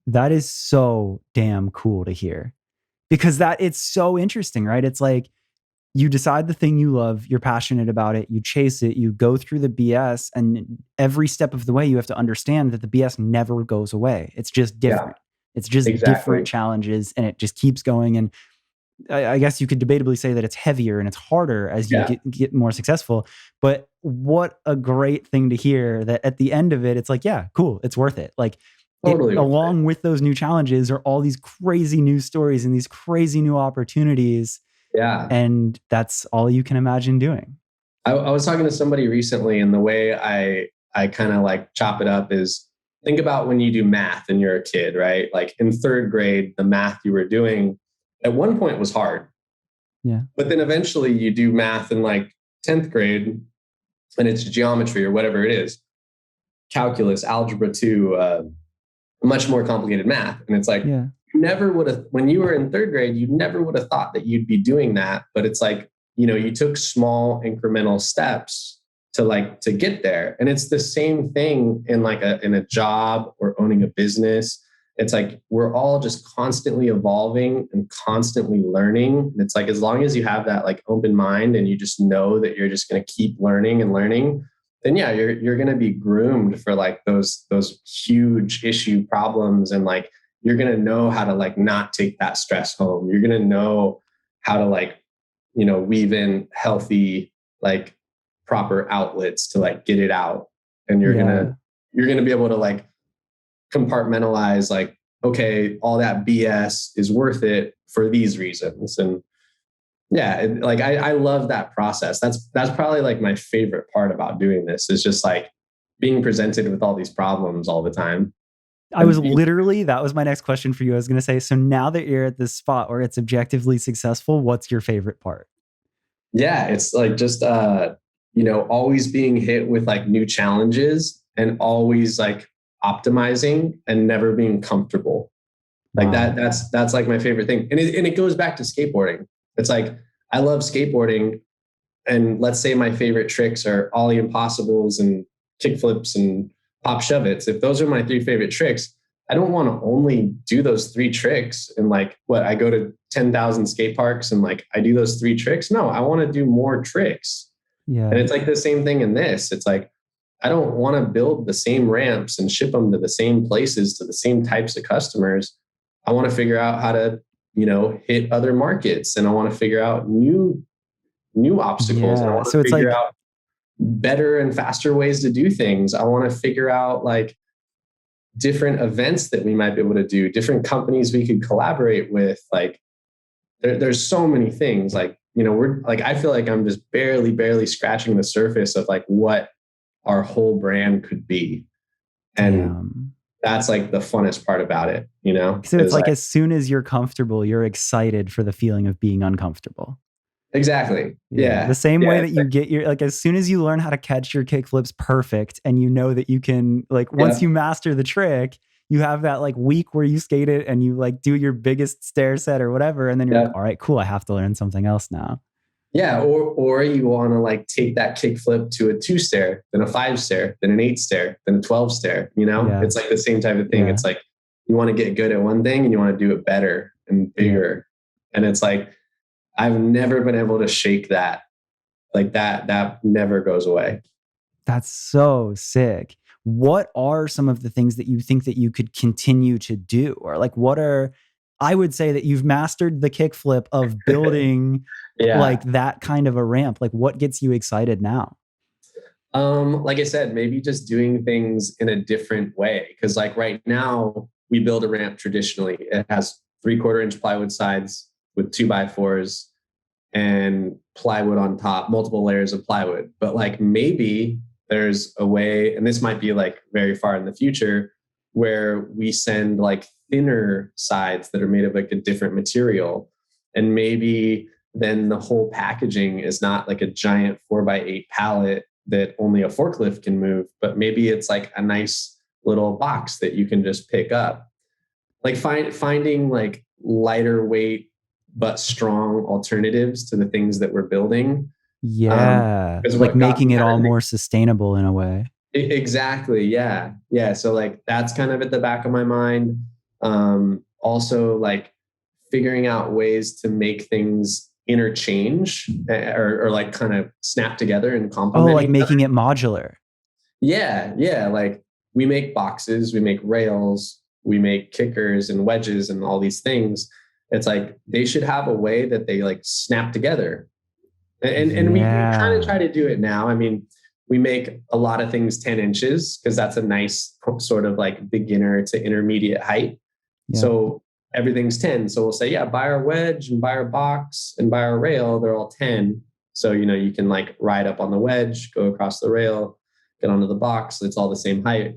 That is so damn cool to hear because that it's so interesting, right? It's like you decide the thing you love, you're passionate about it, you chase it, you go through the BS, and every step of the way, you have to understand that the BS never goes away. It's just Yeah, different. It's just different exactly. challenges, and it just keeps going. And I guess you could debatably say that it's heavier and it's harder as you Yeah, get more successful. But what a great thing to hear that at the end of it, it's like, yeah, cool, it's worth it. Like it, totally worth it. along with those new challenges are all these crazy new stories and these crazy new opportunities, Yeah. and that's all you can imagine doing. I was talking to somebody recently, and the way I kind of like chop it up is think about when you do math and you're a kid, right? Like in third grade, the math you were doing at one point was hard, Yeah. but then eventually you do math in like 10th grade and it's geometry or whatever it is, calculus, algebra 2, much more complicated math. And it's like, Yeah. you never would have, when you were in third grade, you never would have thought that you'd be doing that. But it's like, you know, you took small incremental steps to get there. And it's the same thing in like in a job or owning a business. It's like we're all just constantly evolving and constantly learning. And it's like as long as you have that like open mind and you just know that you're just going to keep learning and learning, then yeah, you're going to be groomed for like those huge issue problems. And like you're going to know how to like not take that stress home. You're going to know how to like, you know, weave in healthy like proper outlets to like get it out. And Yeah. you're going to be able to like compartmentalize like, okay, all that BS is worth it for these reasons. And yeah, like I love that process. That's probably like my favorite part about doing this is just like being presented with all these problems all the time. that was my next question for you. I was going to say, so now that you're at this spot where it's objectively successful, what's your favorite part? Yeah, it's like just always being hit with like new challenges and always like optimizing and never being comfortable. Like Wow. that's like my favorite thing. And it goes back to skateboarding. It's like I love skateboarding, and let's say my favorite tricks are ollie impossibles and kick flips and pop shove its. If those are my three favorite tricks, I don't want to only do those three tricks and like what I go to 10,000 skate parks and like I do those three tricks. No, I want to do more tricks. Yeah. And it's like the same thing in this. It's like I don't want to build the same ramps and ship them to the same places to the same types of customers. I want to figure out how to, hit other markets, and I want to figure out new obstacles, and I Yeah. want So to it's figure like, out better and faster ways to do things. I want to figure out like different events that we might be able to do, different companies we could collaborate with. Like there's so many things. Like, we're like, I feel like I'm just barely scratching the surface of like what our whole brand could be. And damn. that's like the funnest part about it, So it's is like, like, as soon as you're comfortable, you're excited for the feeling of being uncomfortable. exactly. Yeah. The Yeah. same way Yeah. that you get your, like, as soon as you learn how to catch your kick flips perfect and you know that you can, like, once Yeah. you master the trick, you have that like week where you skate it and you like do your biggest stair set or whatever. And then you're like, Yeah. all right, cool. I have to learn something else now. Yeah, or you want to like take that kick flip to a 2 stair, then a 5 stair, then an 8 stair, then a 12 stair. Yeah. It's like the same type of thing. Yeah. It's like you want to get good at one thing and you want to do it better and bigger. And it's like I've never been able to shake that. Like that never goes away. That's so sick. What are some of the things that you think that you could continue to do? Or like, I would say that you've mastered the kickflip of building Yeah. like that kind of a ramp. Like, what gets you excited now? Like I said, maybe just doing things in a different way. Cause like right now we build a ramp traditionally. It has 3/4 inch plywood sides with 2x4s and plywood on top, multiple layers of plywood. But like maybe there's a way, and this might be like very far in the future, where we send like thinner sides that are made of like a different material. And maybe then the whole packaging is not like a giant 4x8 pallet that only a forklift can move, but maybe it's like a nice little box that you can just pick up. Like finding like lighter weight but strong alternatives to the things that we're building. Yeah. Is Like what got making me it kind all of more sustainable in a way. exactly. Yeah. Yeah. So like that's kind of at the back of my mind. Also like figuring out ways to make things interchange or like kind of snap together and Oh, complement like each other. making it modular. Yeah. Yeah. Like we make boxes, we make rails, we make kickers and wedges and all these things. It's like they should have a way that they like snap together. And we kind of try Yeah. to do it now. I mean, we make a lot of things 10 inches because that's a nice sort of like beginner to intermediate height. Yep. So everything's 10. So we'll say, yeah, buy our wedge and buy our box and buy our rail. They're all 10. So, you can like ride up on the wedge, go across the rail, get onto the box. It's all the same height.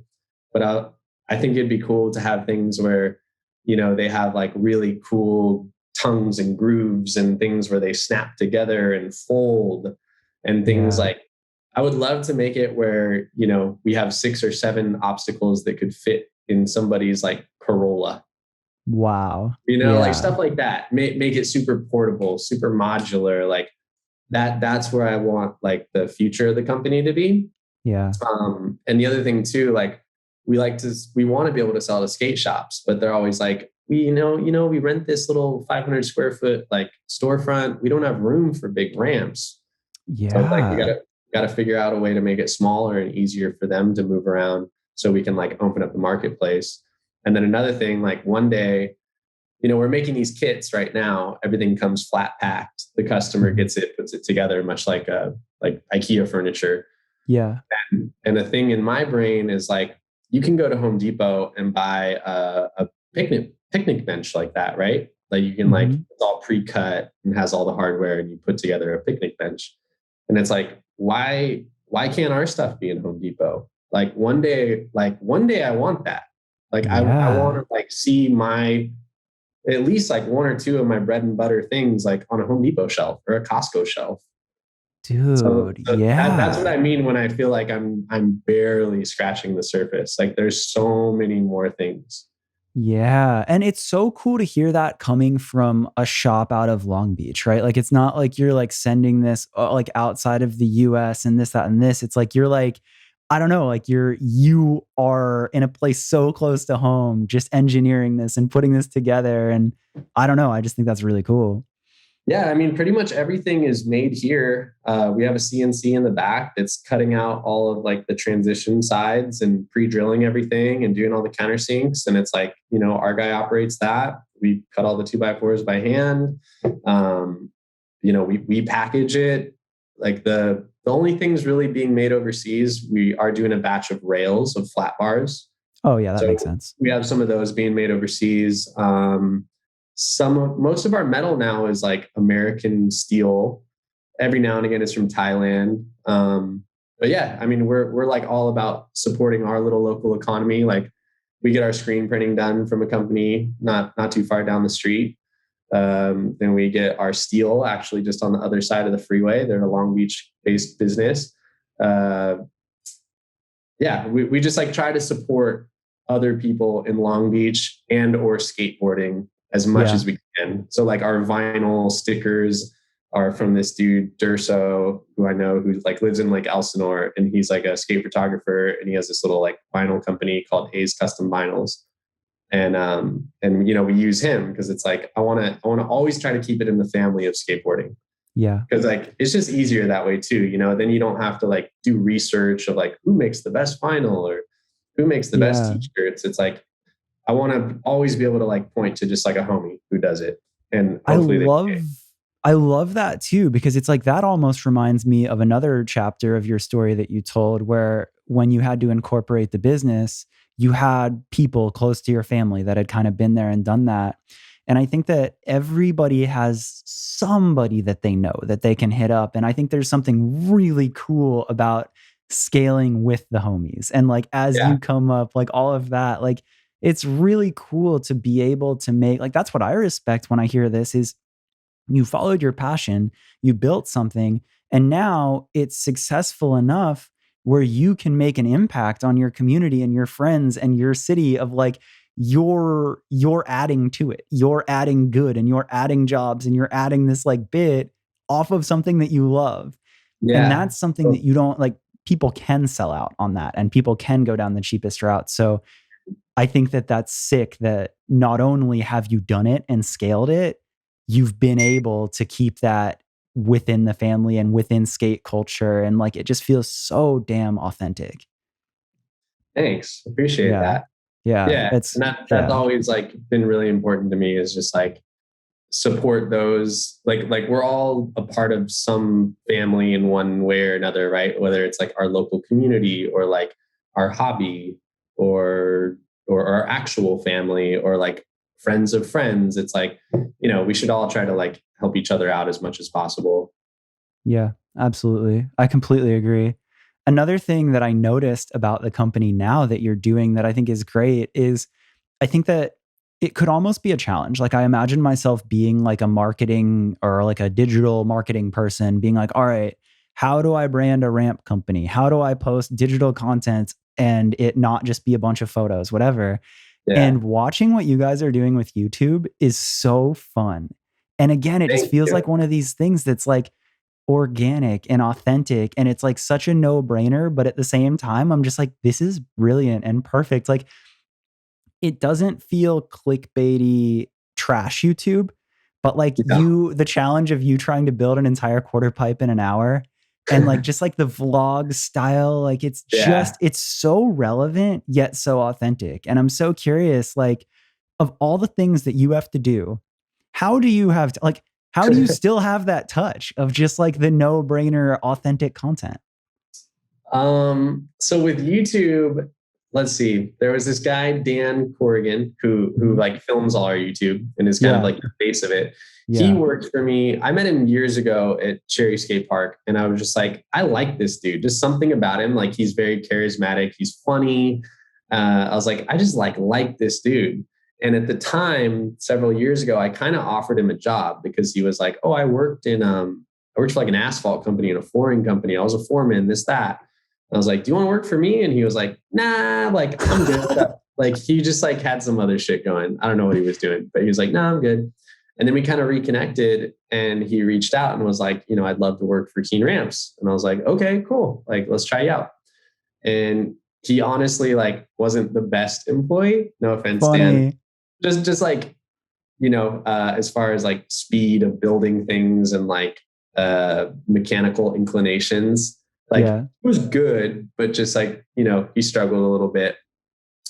But I think it'd be cool to have things where, they have like really cool tongues and grooves and things where they snap together and fold and things Yeah. like I would love to make it where, we have 6 or 7 obstacles that could fit in somebody's like Corolla, Wow. like Yeah. stuff like that. Make it super portable, super modular. Like that's where I want like the future of the company to be. Yeah. And the other thing too, like we want to be able to sell to skate shops, but they're always like, we rent this little 500 square foot like storefront. We don't have room for big ramps. So it's like we Yeah. gotta figure out a way to make it smaller and easier for them to move around so we can like open up the marketplace. And then another thing, like one day, we're making these kits right now. Everything comes flat packed. The customer gets it, puts it together, much like IKEA furniture. Yeah. And a thing in my brain is like, you can go to Home Depot and buy a picnic bench like that, right? Like you can like, Mhm. it's all pre-cut and has all the hardware and you put together a picnic bench. And it's like, why can't our stuff be in Home Depot? Like one day I want that. Like I want Yeah. to like see my at least like one or two of my bread and butter things like on a Home Depot shelf or a Costco shelf. So, Dude, that's what yeah. I mean when I feel like I'm barely scratching the surface. Like there's so many more things. Yeah. And it's so cool to hear that coming from a shop out of Long Beach, right? Like it's not like you're like sending this like outside of the US and this, that, and this. It's like you're like, I don't know, like you are in a place so close to home, just engineering this and putting this together. And I don't know. I just think that's really cool. Yeah, I mean, pretty much everything is made here. We have a CNC in the back that's cutting out all of like the transition sides and pre-drilling everything and doing all the countersinks. And it's like, our guy operates that. We cut all the 2x4s by hand. Um, we package it. Like the only things really being made overseas, we are doing a batch of rails of flat bars. Oh, yeah, that So makes sense. we have some of those being made overseas. Most of our metal now is like American steel. Every now and again, it's from Thailand. But yeah, I mean, we're like all about supporting our little local economy. Like we get our screen printing done from a company not too far down the street. Then we get our steel actually just on the other side of the freeway. They're a Long Beach based business. Uh, yeah, we just like try to support other people in Long Beach and or skateboarding as much Yeah. as we can. So like our vinyl stickers are from this dude Durso, who I know who like lives in like Elsinore, and he's like a skate photographer, and he has this little like vinyl company called A's Custom Vinyls. And we use him because it's like I want to always try to keep it in the family of skateboarding Yeah. because like it's just easier that way too. Then you don't have to like do research of like who makes the best vinyl or who makes the best Yeah. t-shirts. It's like I want to always be able to like point to just like a homie who does it, and I hopefully they. love I love that too, because it's like that almost reminds me of another chapter of your story that you told where when you had to incorporate the business, you had people close to your family that had kind of been there and done that. And I think that everybody has somebody that they know that they can hit up. And I think there's something really cool about scaling with the homies. And like as Yeah, you come up, like all of that, like it's really cool to be able to make like that's what I respect when I hear this is you followed your passion, you built something, and now it's successful enough where you can make an impact on your community and your friends and your city of like you're adding to it. You're adding good and you're adding jobs and you're adding this like bit off of something that you love. And yeah. that's something that you don't like people can sell out on that and people can go down the cheapest route. So I think that that's sick that not only have you done it and scaled it, you've been able to keep that within the family and within skate culture. And like it just feels so damn authentic. Thanks, appreciate Yeah. that. Yeah. Yeah, It's, and that's yeah. always like been really important to me is just like support those like we're all a part of some family in one way or another, right? Whether it's like our local community or like our hobby or our actual family or like friends of friends. It's like we should all try to like help each other out as much as possible. Yeah, absolutely. I completely agree. Another thing that I noticed about the company now that you're doing that I think is great is I think that it could almost be a challenge. Like I imagine myself being like a marketing or like a digital marketing person being like, all right, how do I brand a ramp company? How do I post digital content and it not just be a bunch of photos, whatever? Yeah, And watching what you guys are doing with YouTube is so fun. And again, it just thank feels you. like one of these things that's like organic and authentic and it's like such a no-brainer, but at the same time I'm just like this is brilliant and perfect. Like it doesn't feel clickbaity trash YouTube, but like No. the challenge of you trying to build an entire quarter pipe in an hour and like just like the vlog style, like Yeah. it's so relevant yet so authentic. And I'm so curious, like, of all the things that you have to do, how do you have to, like, how do you still have that touch of just like the no brainer authentic content? So with YouTube, let's see. There was this guy, Dan Corrigan, who Mhm. like films all our YouTube and is kind of Yeah. like the face of it. He Yeah. worked for me. I met him years ago at Cherry Skate Park, and I was just like, I like this dude. Just something about him. Like he's very charismatic. He's funny. I was like, I just like this dude. And at the time, several years ago, I kind of offered him a job because he was like, oh, I worked for like an asphalt company and a flooring company. I was a foreman, this, that. I was like, do you want to work for me? And he was like, nah, like I'm good. Like he just like had some other shit going. I don't know what he was doing, but he was like, no, I'm good. And then we kind of reconnected and he reached out and was like, I'd love to work for Keen Ramps. And I was like, okay, cool. Like, let's try you out. And he honestly like wasn't the best employee. No offense, Dan. Funny. Just like, as far as like speed of building things and like mechanical inclinations, like Yeah. it was good, but just like, he struggled a little bit.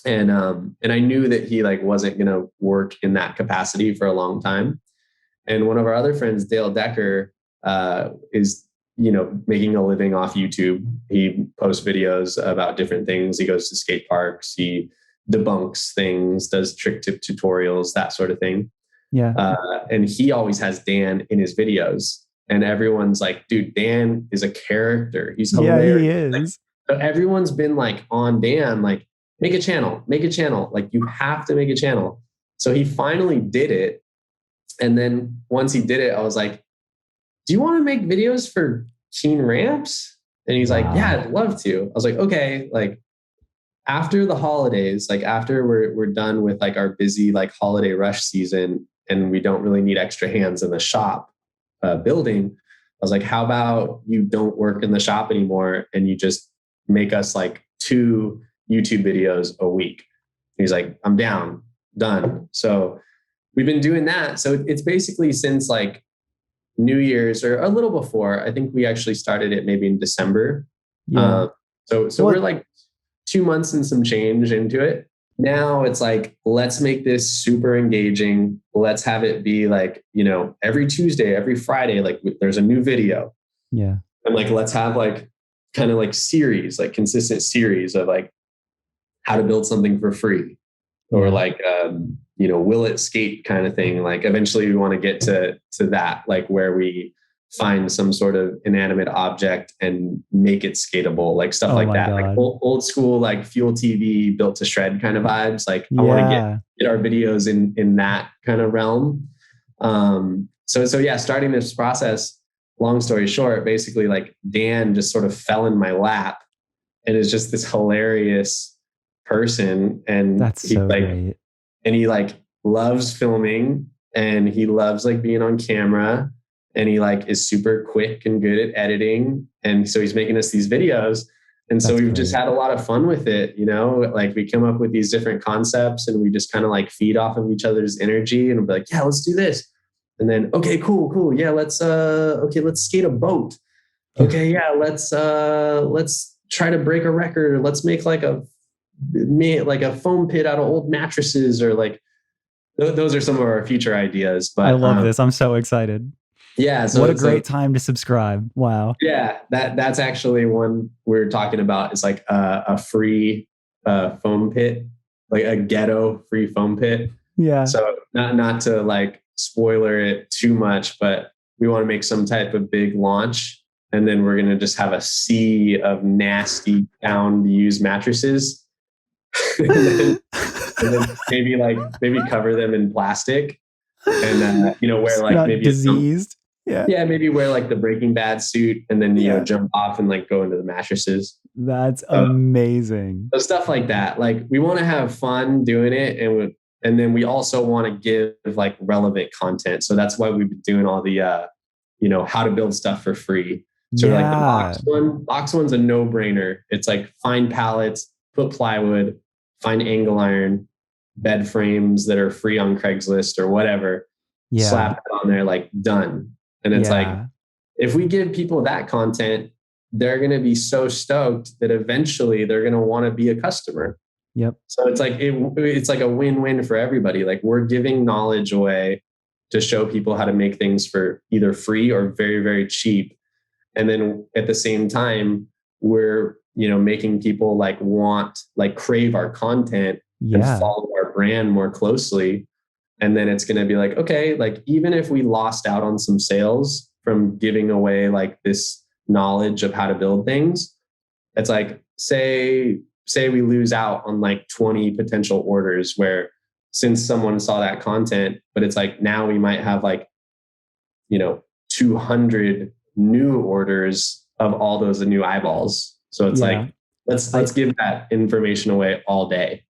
And I knew that he like wasn't going to work in that capacity for a long time. And one of our other friends, Dale Decker, is making a living off YouTube. He posts videos about different things. He goes to skate parks. He debunks things, does trick tip tutorials, that sort of thing. Yeah. And he always has Dan in his videos. And everyone's like, dude, Dan is a character. He's hilarious. Yeah, he is. Like, so everyone's been like on Dan, like, make a channel. Like you have to make a channel. So he finally did it. And then once he did it, I was like, do you want to make videos for Keen Ramps? And he's like, yeah, I'd love to. I was like, okay, like after the holidays, like after we're done with like our busy like holiday rush season and we don't really need extra hands in the shop building, I was like, how about you don't work in the shop anymore and you just make us like 2 YouTube videos a week? He's like, I'm down, done. So we've been doing that. So it's basically since like New Year's or a little before. I think we actually started it maybe in December. Yeah. So we're like 2 months and some change into it. Now it's like, let's make this super engaging. Let's have it be like, every Tuesday, every Friday, like there's a new video. Yeah. And like, let's have like kind of like series, like consistent series of like how to build something for free or like, will it skate kind of thing. Like eventually we want to get to that, like where we find some sort of inanimate object and make it skatable, like stuff like that. God. Like old school, like Fuel TV built to shred kind of vibes. Like I want to get our videos in that kind of realm. So yeah, starting this process, long story short, basically like Dan just sort of fell in my lap and is just this hilarious person. And that's so great. And he like loves filming and he loves like being on camera and he like is super quick and good at editing. And so he's making us these videos. And so we've just had a lot of fun with it, like we come up with these different concepts and we just kind of like feed off of each other's energy and we'll be like, yeah, let's do this. And then, okay, cool. Yeah, let's skate a boat. Okay. Yeah. Let's try to break a record. Let's make like a foam pit out of old mattresses or like, those are some of our future ideas. But I love this. I'm so excited. Yeah. So what a great time to subscribe. Wow. Yeah. That's actually one we're talking about. It's like a free foam pit, like a ghetto free foam pit. Yeah. So not to like spoiler it too much, but we want to make some type of big launch. And then we're going to just have a sea of nasty down used mattresses. and then maybe cover them in plastic and wear like not maybe diseased. Maybe wear like the Breaking Bad suit and then jump off and like go into the mattresses. That's amazing. So stuff like that. Like we want to have fun doing it, and then we also want to give like relevant content. So that's why we've been doing all the how to build stuff for free. So like the box one's a no-brainer. It's like find pallets, put plywood, find angle iron, bed frames that are free on Craigslist or whatever. Slap it on there, like done. And it's like, if we give people that content, they're going to be so stoked that eventually they're going to want to be a customer. Yep. So it's like, it's like a win-win for everybody. Like we're giving knowledge away to show people how to make things for either free or very, very cheap. And then at the same time, we're, making people like crave our content and follow our brand more closely. And then it's going to be like, okay, like even if we lost out on some sales from giving away like this knowledge of how to build things, it's like, say say we lose out on like 20 potential orders where since someone saw that content, but it's like now we might have like, 200 new orders of all those new eyeballs. So it's Yeah. like, let's I give that information away all day.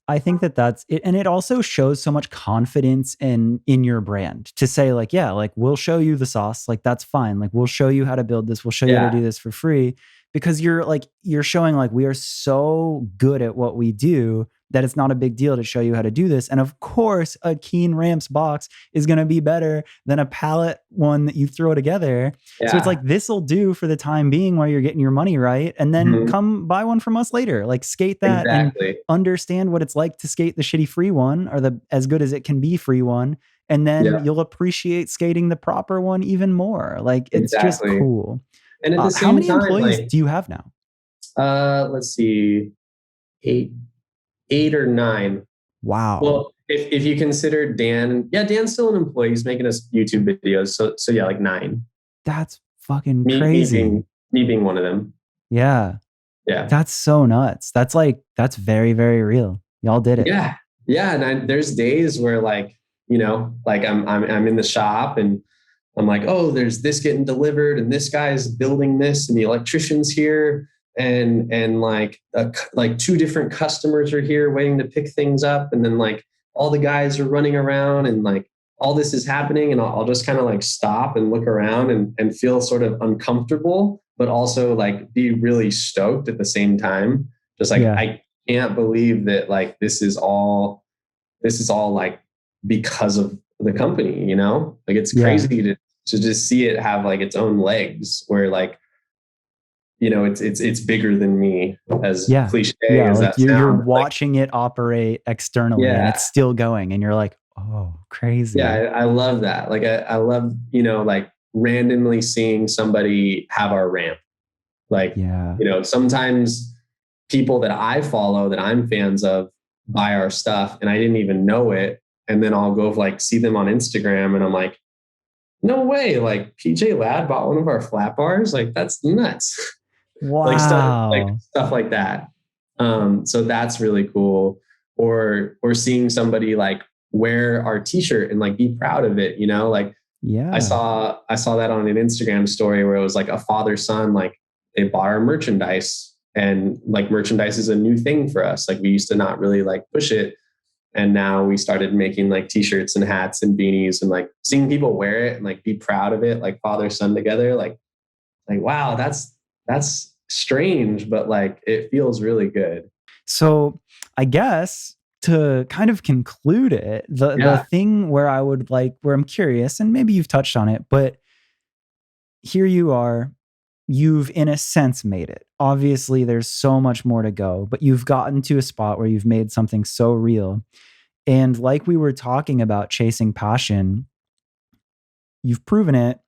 I think that that's it. And it also shows so much confidence in your brand to say like, yeah, like we'll show you the sauce. Like that's fine. Like we'll show you how to build this. We'll show you how to Yeah, do this for free because you're showing like we are so good at what we do that it's not a big deal to show you how to do this. And of course, a Keen Ramps box is going to be better than a pallet one that you throw together. So it's yeah, like this will do for the time being while you're getting your money right. And then mhm, come buy one from us later. Like skate that and exactly, understand what it's like to skate the shitty free one or the as good as it can be free one. And then yeah, you'll appreciate skating the proper one even more. Like it's just exactly. cool. And at the How same many time, employees like, do you have now? let's see, eight, 8 or 9. Wow. Well, if you consider Dan, yeah, Dan's still an employee. He's making us YouTube videos. So yeah, like 9. That's fucking Me crazy. being me being one of them. Yeah. Yeah. That's so nuts. That's very, very real. Y'all did it. Yeah. Yeah. And there's days where like, like I'm in the shop and I'm like, oh, there's this getting delivered and this guy's building this and the electrician's here and like 2 different customers are here waiting to pick things up. And then like all the guys are running around and like all this is happening. And I'll just kind of like stop and look around and feel sort of uncomfortable, but also like be really stoked at the same time. Just like, Yeah. I can't believe that like this is all like because of the company, like it's Yeah. crazy to just see it have like its own legs where like, it's bigger than me, as Yeah. cliche Yeah. as Like that you're sounds. Like, watching it operate externally and yeah, it's still going. And you're like, oh, yeah, crazy. I love that. Like, I love, like randomly seeing somebody have our ramp. Like, Yeah. sometimes people that I follow that I'm fans of buy our stuff and I didn't even know it. And then I'll go like see them on Instagram and I'm like, no way. Like PJ Ladd bought one of our flat bars. Like that's nuts. like Wow. stuff like that. So that's really cool. Or seeing somebody like wear our t-shirt and like be proud of it, like I Yeah. saw that on an Instagram story where it was like a father son, like they bought our merchandise and like merchandise is a new thing for us. Like we used to not really like push it. And now we started making like t-shirts and hats and beanies and like seeing people wear it and like be proud of it, like father son together. Like, wow, that's strange, but like it feels really good. So I guess to kind of conclude it, the Yeah. thing where I would like where I'm curious, and maybe you've touched on it, but here you are, you've in a sense made it. Obviously, there's so much more to go, but you've gotten to a spot where you've made something so real. And like we were talking about chasing passion, you've proven it.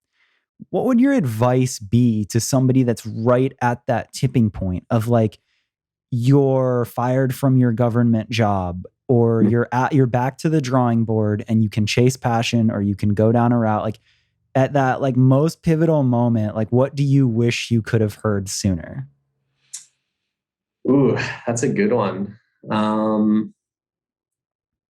What would your advice be to somebody that's right at that tipping point of like, you're fired from your government job or you're back to the drawing board and you can chase passion or you can go down a route like at that like most pivotal moment, like what do you wish you could have heard sooner? Ooh, that's a good one.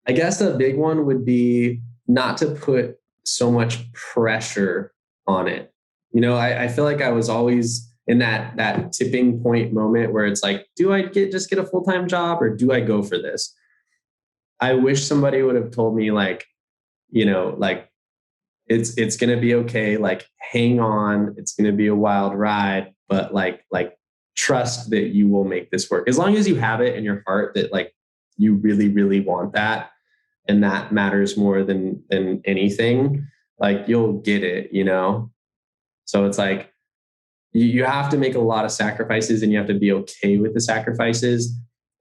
I guess a big one would be not to put so much pressure on it. I feel like I was always in that tipping point moment where it's like, do I just get a full-time job or do I go for this? I wish somebody would have told me like, like it's gonna be okay. Like hang on, it's gonna be a wild ride, but like trust that you will make this work. As long as you have it in your heart that like you really, really want that and that matters more than anything, like you'll get it. So it's like you have to make a lot of sacrifices and you have to be okay with the sacrifices.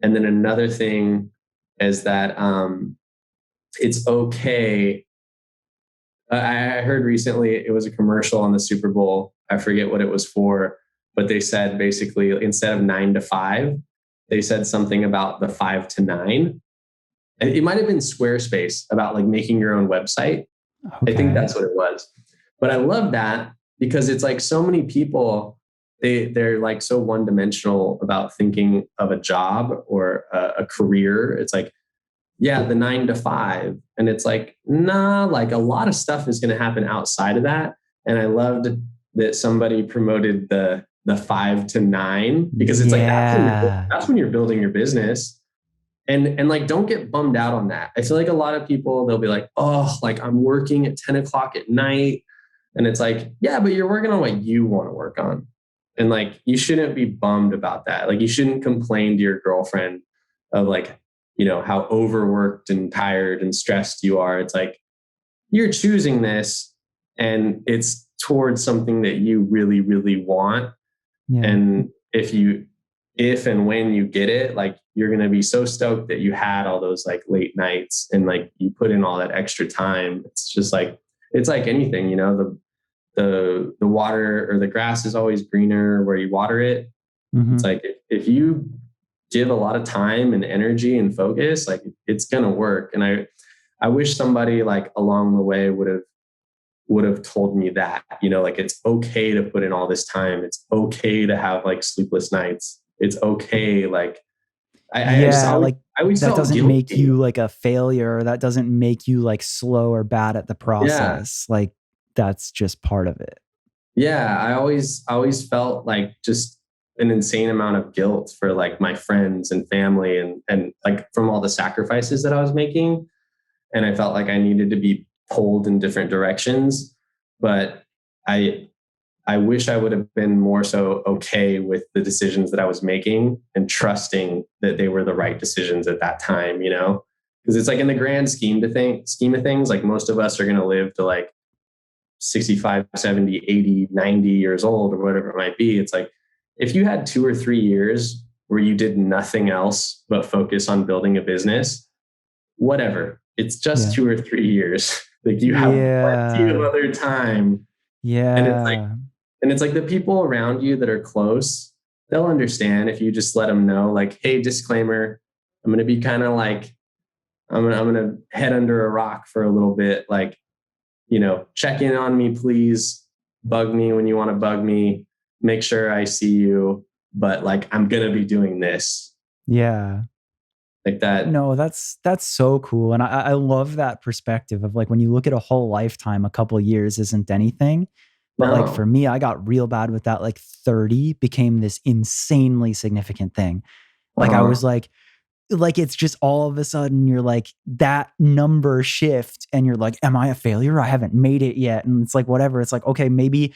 And then another thing is that it's okay. I heard recently it was a commercial on the Super Bowl. I forget what it was for, but they said basically instead of 9 to 5, they said something about the 5 to 9. It might have been Squarespace about like making your own website. I think Okay. that's what it was. But I love that because it's like so many people they're like so one dimensional about thinking of a job or a career. It's like, yeah, the 9 to 5. And it's like, nah, like a lot of stuff is going to happen outside of that. And I loved that somebody promoted the 5 to 9, because it's like, Yeah. that's when you're building your business. And like, don't get bummed out on that. I feel like a lot of people, they'll be like, oh, like I'm working at 10 o'clock at night. And it's like, yeah, but you're working on what you want to work on. And like, you shouldn't be bummed about that. Like, you shouldn't complain to your girlfriend of like, how overworked and tired and stressed you are. It's like, you're choosing this and it's towards something that you really, really want. Yeah. And if and when you get it, like, you're going to be so stoked that you had all those like late nights and like you put in all that extra time. It's just like, it's like anything, the water or the grass is always greener where you water it. Mm-hmm. It's like, if you give a lot of time and energy and focus, like, it's going to work. And I wish somebody like along the way would have told me that, like, it's okay to put in all this time. It's okay to have like sleepless nights. It's okay. Like, I always that felt doesn't guilty. make you like a failure. That doesn't make you like slow or bad at the process. Yeah. Like, that's just part of it. Yeah. I always felt like just an insane amount of guilt for like my friends and family and like from all the sacrifices that I was making. And I felt like I needed to be pulled in different directions. But I wish I would have been more so okay with the decisions that I was making and trusting that they were the right decisions at that time, because it's like, in the grand scheme of things, like, most of us are going to live to like 65, 70, 80, 90 years old or whatever it might be. It's like, if you had 2 or 3 years where you did nothing else but focus on building a business, whatever, it's just 2 or 3 years. Like, you have plenty of other time. Yeah. And it's like the people around you that are close, they'll understand if you just let them know, like, hey, disclaimer, I'm going to be kind of like, I'm going to head under a rock for a little bit. Like, check in on me, please. Bug me when you want to bug me. Make sure I see you. But like, I'm going to be doing this. Yeah. Like that. No, that's so cool. And I love that perspective of like, when you look at a whole lifetime, a couple of years isn't anything. But like, for me, I got real bad with that. Like 30 became this insanely significant thing. Like, I was like, it's just all of a sudden you're like, that number shift and you're like, am I a failure? I haven't made it yet. And it's like, whatever. It's like, okay, maybe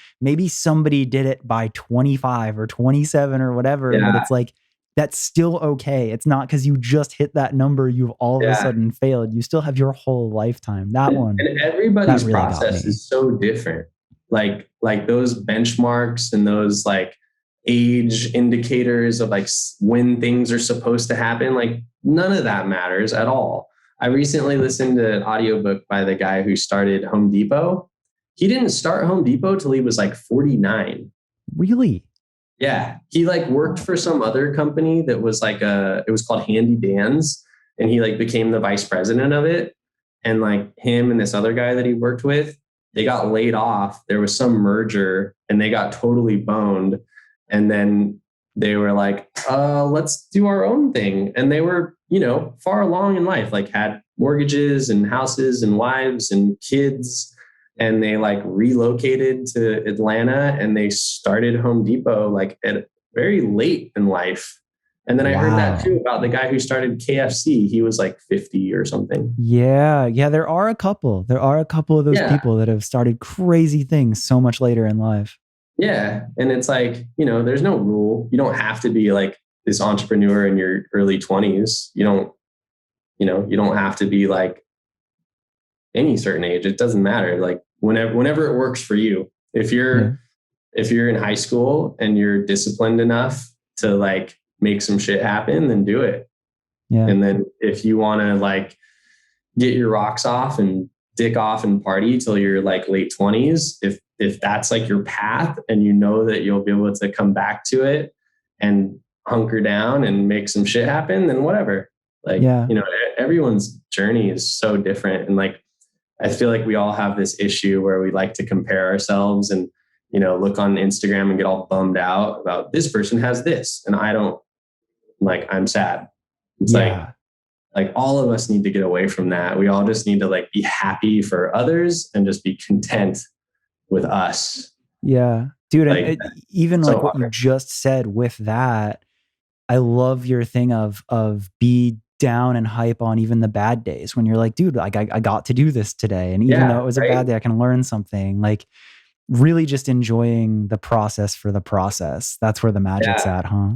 somebody did it by 25 or 27 or whatever. Yeah. But it's like, that's still okay. It's not because you just hit that number, you've all of a sudden failed. You still have your whole lifetime. And everybody's really process is so different. Like those benchmarks and those like age indicators of like when things are supposed to happen, like none of that matters at all. I recently listened to an audiobook by the guy who started Home Depot. He didn't start Home Depot till he was like 49. Really? Yeah. He like worked for some other company that was like it was called Handy Dan's, and he like became the vice president of it. And like him and this other guy that he worked with, they got laid off. There was some merger and they got totally boned. And then they were like, let's do our own thing. And they were, far along in life, like had mortgages and houses and wives and kids. And they like relocated to Atlanta and they started Home Depot like at very late in life. And then I heard that too about the guy who started KFC. He was like 50 or something. Yeah. Yeah. There are a couple of those people that have started crazy things so much later in life. Yeah. And it's like, there's no rule. You don't have to be like this entrepreneur in your early 20s. You don't have to be like any certain age. It doesn't matter. Like whenever it works for you. If you're in high school and you're disciplined enough to like make some shit happen, then do it. Yeah. And then if you want to like get your rocks off and dick off and party till you're like late 20s, if that's like your path and you know that you'll be able to come back to it and hunker down and make some shit happen, then whatever. Like, everyone's journey is so different. And like, I feel like we all have this issue where we like to compare ourselves and, look on Instagram and get all bummed out about this person has this and I don't, like, I'm sad. It's Yeah. like all of us need to get away from that. We all just need to like be happy for others and just be content with us. Yeah. Dude, and Like, even so like what you hard. just said with that, I love your thing of be down and hype on even the bad days when you're like, dude, like I got to do this today. And even though Yeah. it was a Right. bad day, I can learn something. Like really just enjoying the process for the process. That's where the magic's Yeah. at, huh?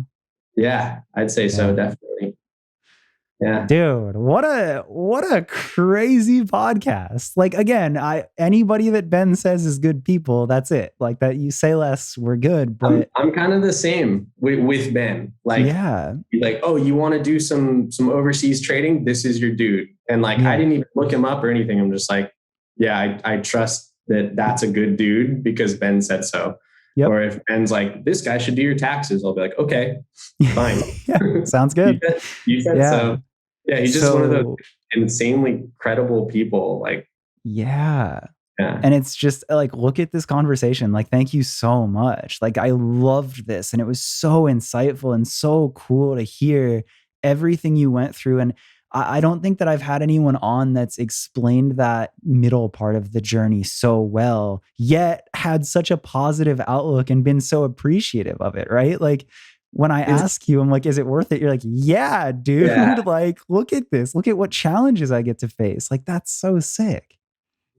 Yeah. I'd say so. Yeah. Definitely. Yeah. Dude, what a crazy podcast. Like again, anybody that Ben says is good people, that's it. Like that you say less, we're good. But I'm kind of the same with Ben. Like, yeah, oh, you want to do some overseas trading? This is your dude. And like, I yeah, didn't even look him up or anything. I'm just like, yeah, I trust that that's a good dude because Ben said so. yep. Or if Ben's like, this guy should do your taxes, I'll be like, okay, fine. Yeah, sounds you good. said, you said Yeah. so. Yeah, he's just one of those So insanely credible people. Like, yeah. yeah, And it's just like, look at this conversation. Like, thank you so much. Like, I loved this. And it was so insightful and so cool to hear everything you went through. And I don't think that I've had anyone on that's explained that middle part of the journey so well, yet had such a positive outlook and been so appreciative of it, right? Like, when I it's ask you, I'm like, is it worth it? You're like, yeah, yeah. dude. Like, look at this. Look at what challenges I get to face. Like, that's so sick.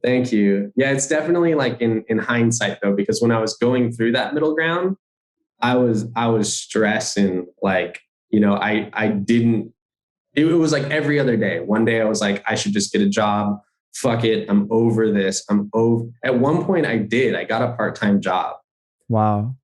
Thank you. Yeah, it's definitely like in hindsight though, because when I was going through that middle ground, I was stressing like, I didn't it was like every other day. One day I was like, I should just get a job. Fuck it. I'm over this. I'm over. At one point I did. I got a part-time job. Wow.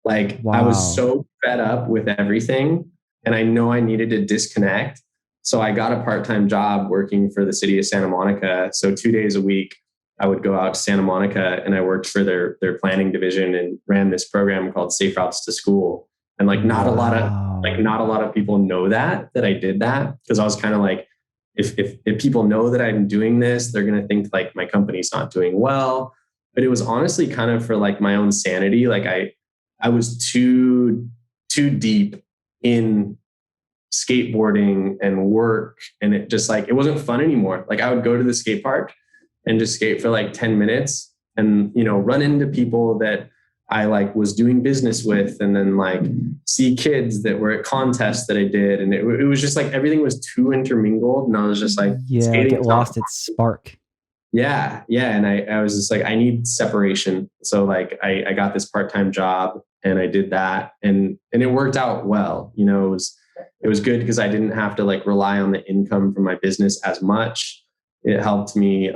Like I was Wow. so fed up with everything and I know I needed to disconnect. So I got a part-time job working for the city of Santa Monica. So 2 days a week, I would go out to Santa Monica and I worked for their planning division and ran this program called Safe Routes to School. And like Wow. not a lot of people know that I did that because I was kind of like, if people know that I'm doing this, they're gonna think like my company's not doing well. But it was honestly kind of for like my own sanity. Like I was too deep in skateboarding and work and it just like it wasn't fun anymore. Like I would go to the skate park and just skate for like 10 minutes and run into people that I like was doing business with and then like see kids that were at contests that I did and it was just like everything was too intermingled and I was just like Yeah, like it skating's not. lost its spark. Yeah. And I was just like, I need separation. So like I got this part-time job and I did that and it worked out well. It was good because I didn't have to like rely on the income from my business as much. It helped me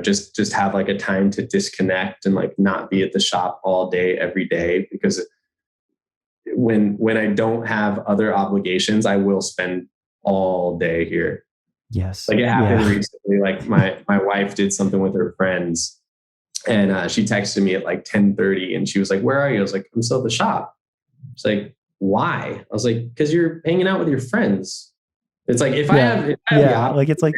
just have like a time to disconnect and like not be at the shop all day every day because when I don't have other obligations, I will spend all day here. Yes. Like it happened Yeah. recently. Like my wife did something with her friends, and she texted me at like 10:30, and she was like, "Where are you?" I was like, "I'm still at the shop." She's like, "Why?" I was like, "Because you're hanging out with your friends." It's like Yeah. if I have the Yeah. option, Like it's like,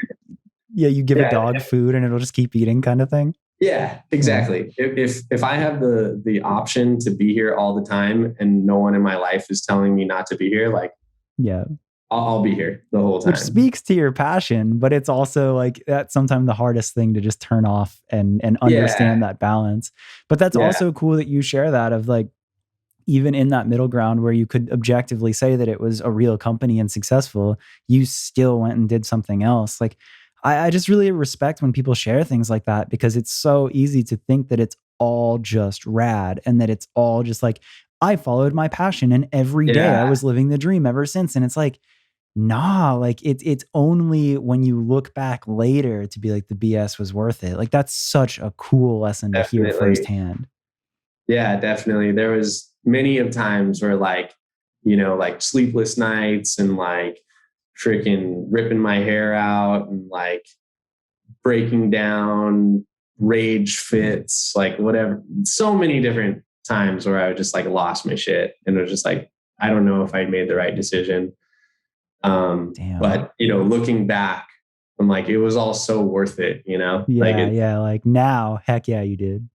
yeah, you give a yeah, dog food and it'll just keep eating kind of thing. yeah, Yeah. exactly. If I have the option to be here all the time, and no one in my life is telling me not to be here, like Yeah. I'll be here the whole Which time. speaks to your passion, but it's also like that's sometimes the hardest thing to just turn off and Yeah, understand that balance. But that's yeah, also cool that you share that of like even in that middle ground where you could objectively say that it was a real company and successful, you still went and did something else. Like, I just really respect when people share things like that because it's so easy to think that it's all just rad and that it's all just like, I followed my passion and every day I yeah. was living the dream ever since. And it's like, nah, like it's only when you look back later to be like the BS was worth it. Like that's such a cool lesson to hear Definitely. firsthand. Yeah, definitely. There was many of times where like, like sleepless nights and like freaking ripping my hair out and like breaking down, rage fits, like whatever. So many different times where I just like lost my shit and it was just like, I don't know if I made the right decision. Damn. But looking back, I'm like, it was all so worth it, like Yeah, it, yeah. Like now, heck yeah, you did.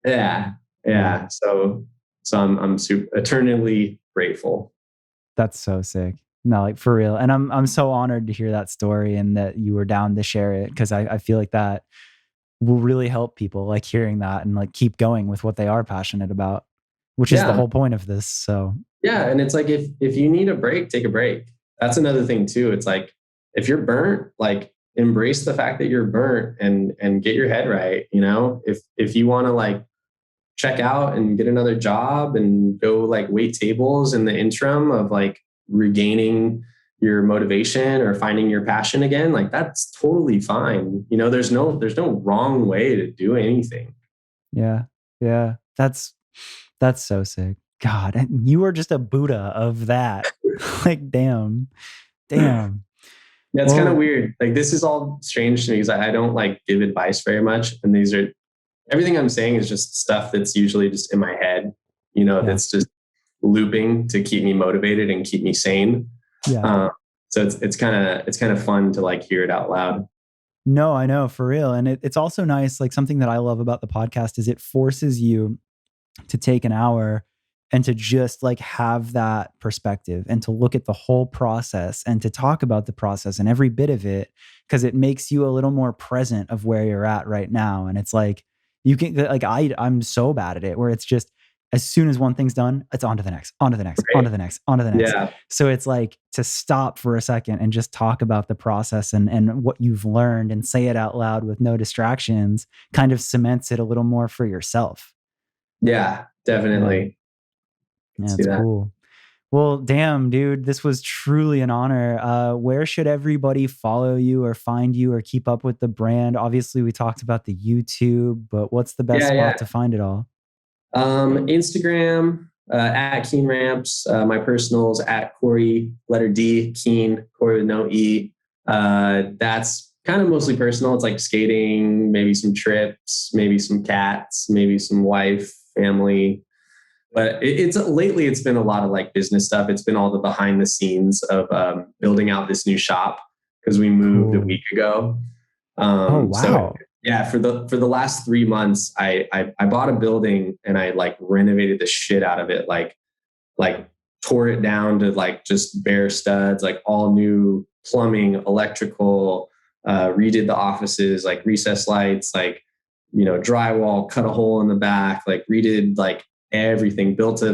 yeah. Yeah. Yeah. So I'm super eternally grateful. That's so sick. No, like for real. And I'm so honored to hear that story and that you were down to share it because I feel like that will really help people like hearing that and like keep going with what they are passionate about, which is the Yeah. whole point of this. So Yeah. And it's like if you need a break, take a break. That's another thing too. It's like if you're burnt, like embrace the fact that you're burnt and get your head right. You know, if you want to like check out and get another job and go like wait tables in the interim of like regaining your motivation or finding your passion again, like that's totally fine. You know, there's no wrong way to do anything. yeah. Yeah. That's so sick. God, and you are just a Buddha of that. Like, damn. Damn. Yeah, it's kind of Well, weird. Like this is all strange to me because I don't like give advice very much. And these are everything I'm saying is just stuff that's usually just in my head, you know, yeah. that's just looping to keep me motivated and keep me sane. Yeah. Uh, so it's kind of fun to like hear it out loud. No, I know for real. And it's also nice. Like something that I love about the podcast is it forces you to take an hour and to just like have that perspective and to look at the whole process and to talk about the process and every bit of it because it makes you a little more present of where you're at right now. And it's like you can like I'm so bad at it where it's just as soon as one thing's done, it's on to the next, on to the next, on Right? to the next, on to the next. Yeah. So it's like to stop for a second and just talk about the process and what you've learned and say it out loud with no distractions kind of cements it a little more for yourself. Yeah, Yeah. definitely. Yeah, See it's that. cool. Well, damn, dude, this was truly an honor. Where should everybody follow you or find you or keep up with the brand? Obviously, we talked about the YouTube, but what's the best Yeah, spot yeah. to find it all? Instagram at Keen Ramps. My personals at Cory letter D Keen Cory with no E. That's kind of mostly personal. It's like skating, maybe some trips, maybe some cats, maybe some wife, family. But it's lately it's been a lot of like business stuff. It's been all the behind the scenes of building out this new shop because we moved a Cool. week ago. Oh, So wow. yeah, for the last 3 months, I bought a building and I like renovated the shit out of it, like tore it down to like just bare studs, like all new plumbing, electrical, redid the offices, like recessed lights, like drywall, cut a hole in the back, like redid like everything, built a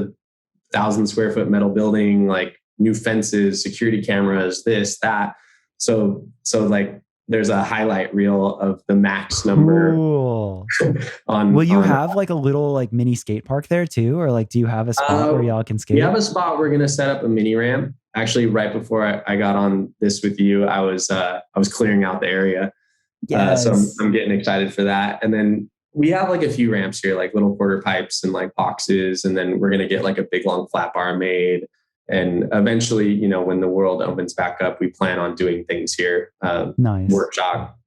1,000 square foot metal building, like new fences, security cameras, this, that. So like there's a highlight reel of the max number Cool. Will on you on have like a little like mini skate park there too? Or like do you have a spot where uh, y'all can we have skate? a spot we're gonna set up a mini ramp. Actually, right before I got on this with you, I was clearing out the area. So Yes. I'm getting excited for that. And then we have like a few ramps here, like little quarter pipes and like boxes. And then we're going to get like a big long flat bar made. And eventually, when the world opens back up, we plan on doing things here, Nice.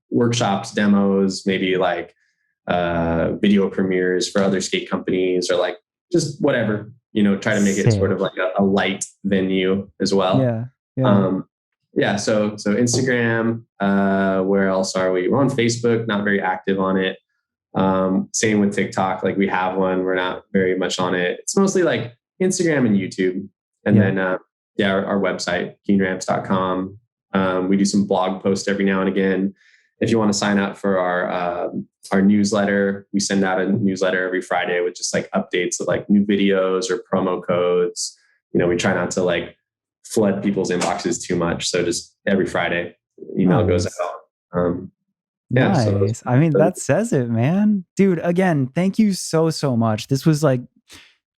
workshops, demos, maybe like video premieres for other skate companies or like just whatever, try to make it sort of Sick. like a light venue as well. Yeah. Yeah. Um, yeah, so Instagram. Where else are we? We're on Facebook, not very active on it. Same with TikTok. Like we have one, we're not very much on it. It's mostly like Instagram and YouTube, and Yeah. then yeah, our website keenramps.com. We do some blog posts every now and again. If you want to sign up for our newsletter, we send out a newsletter every Friday with just like updates of like new videos or promo codes. We try not to like flood people's inboxes too much. So just every Friday, email goes Nice. out. Yeah. So Nice. I mean, that says it, man. Dude, again, thank you so, so much. This was like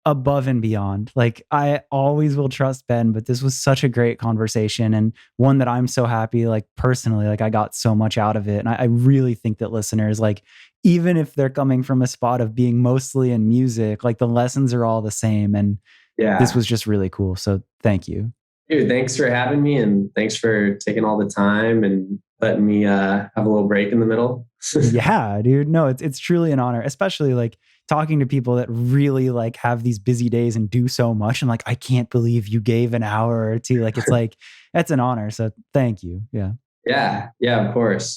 above and beyond. Like, I always will trust Ben, but this was such a great conversation and one that I'm so happy, like, personally, like, I got so much out of it. And I really think that listeners, like, even if they're coming from a spot of being mostly in music, like, the lessons are all the same. And this yeah, was just really cool. So thank you. dude, thanks for having me and thanks for taking all the time and letting me have a little break in the middle. Yeah, dude. No, it's truly an honor, especially like talking to people that really like have these busy days and do so much. And like, I can't believe you gave an hour or two. Like, it's like, that's an honor. So thank you. Yeah. Yeah. Yeah, of course.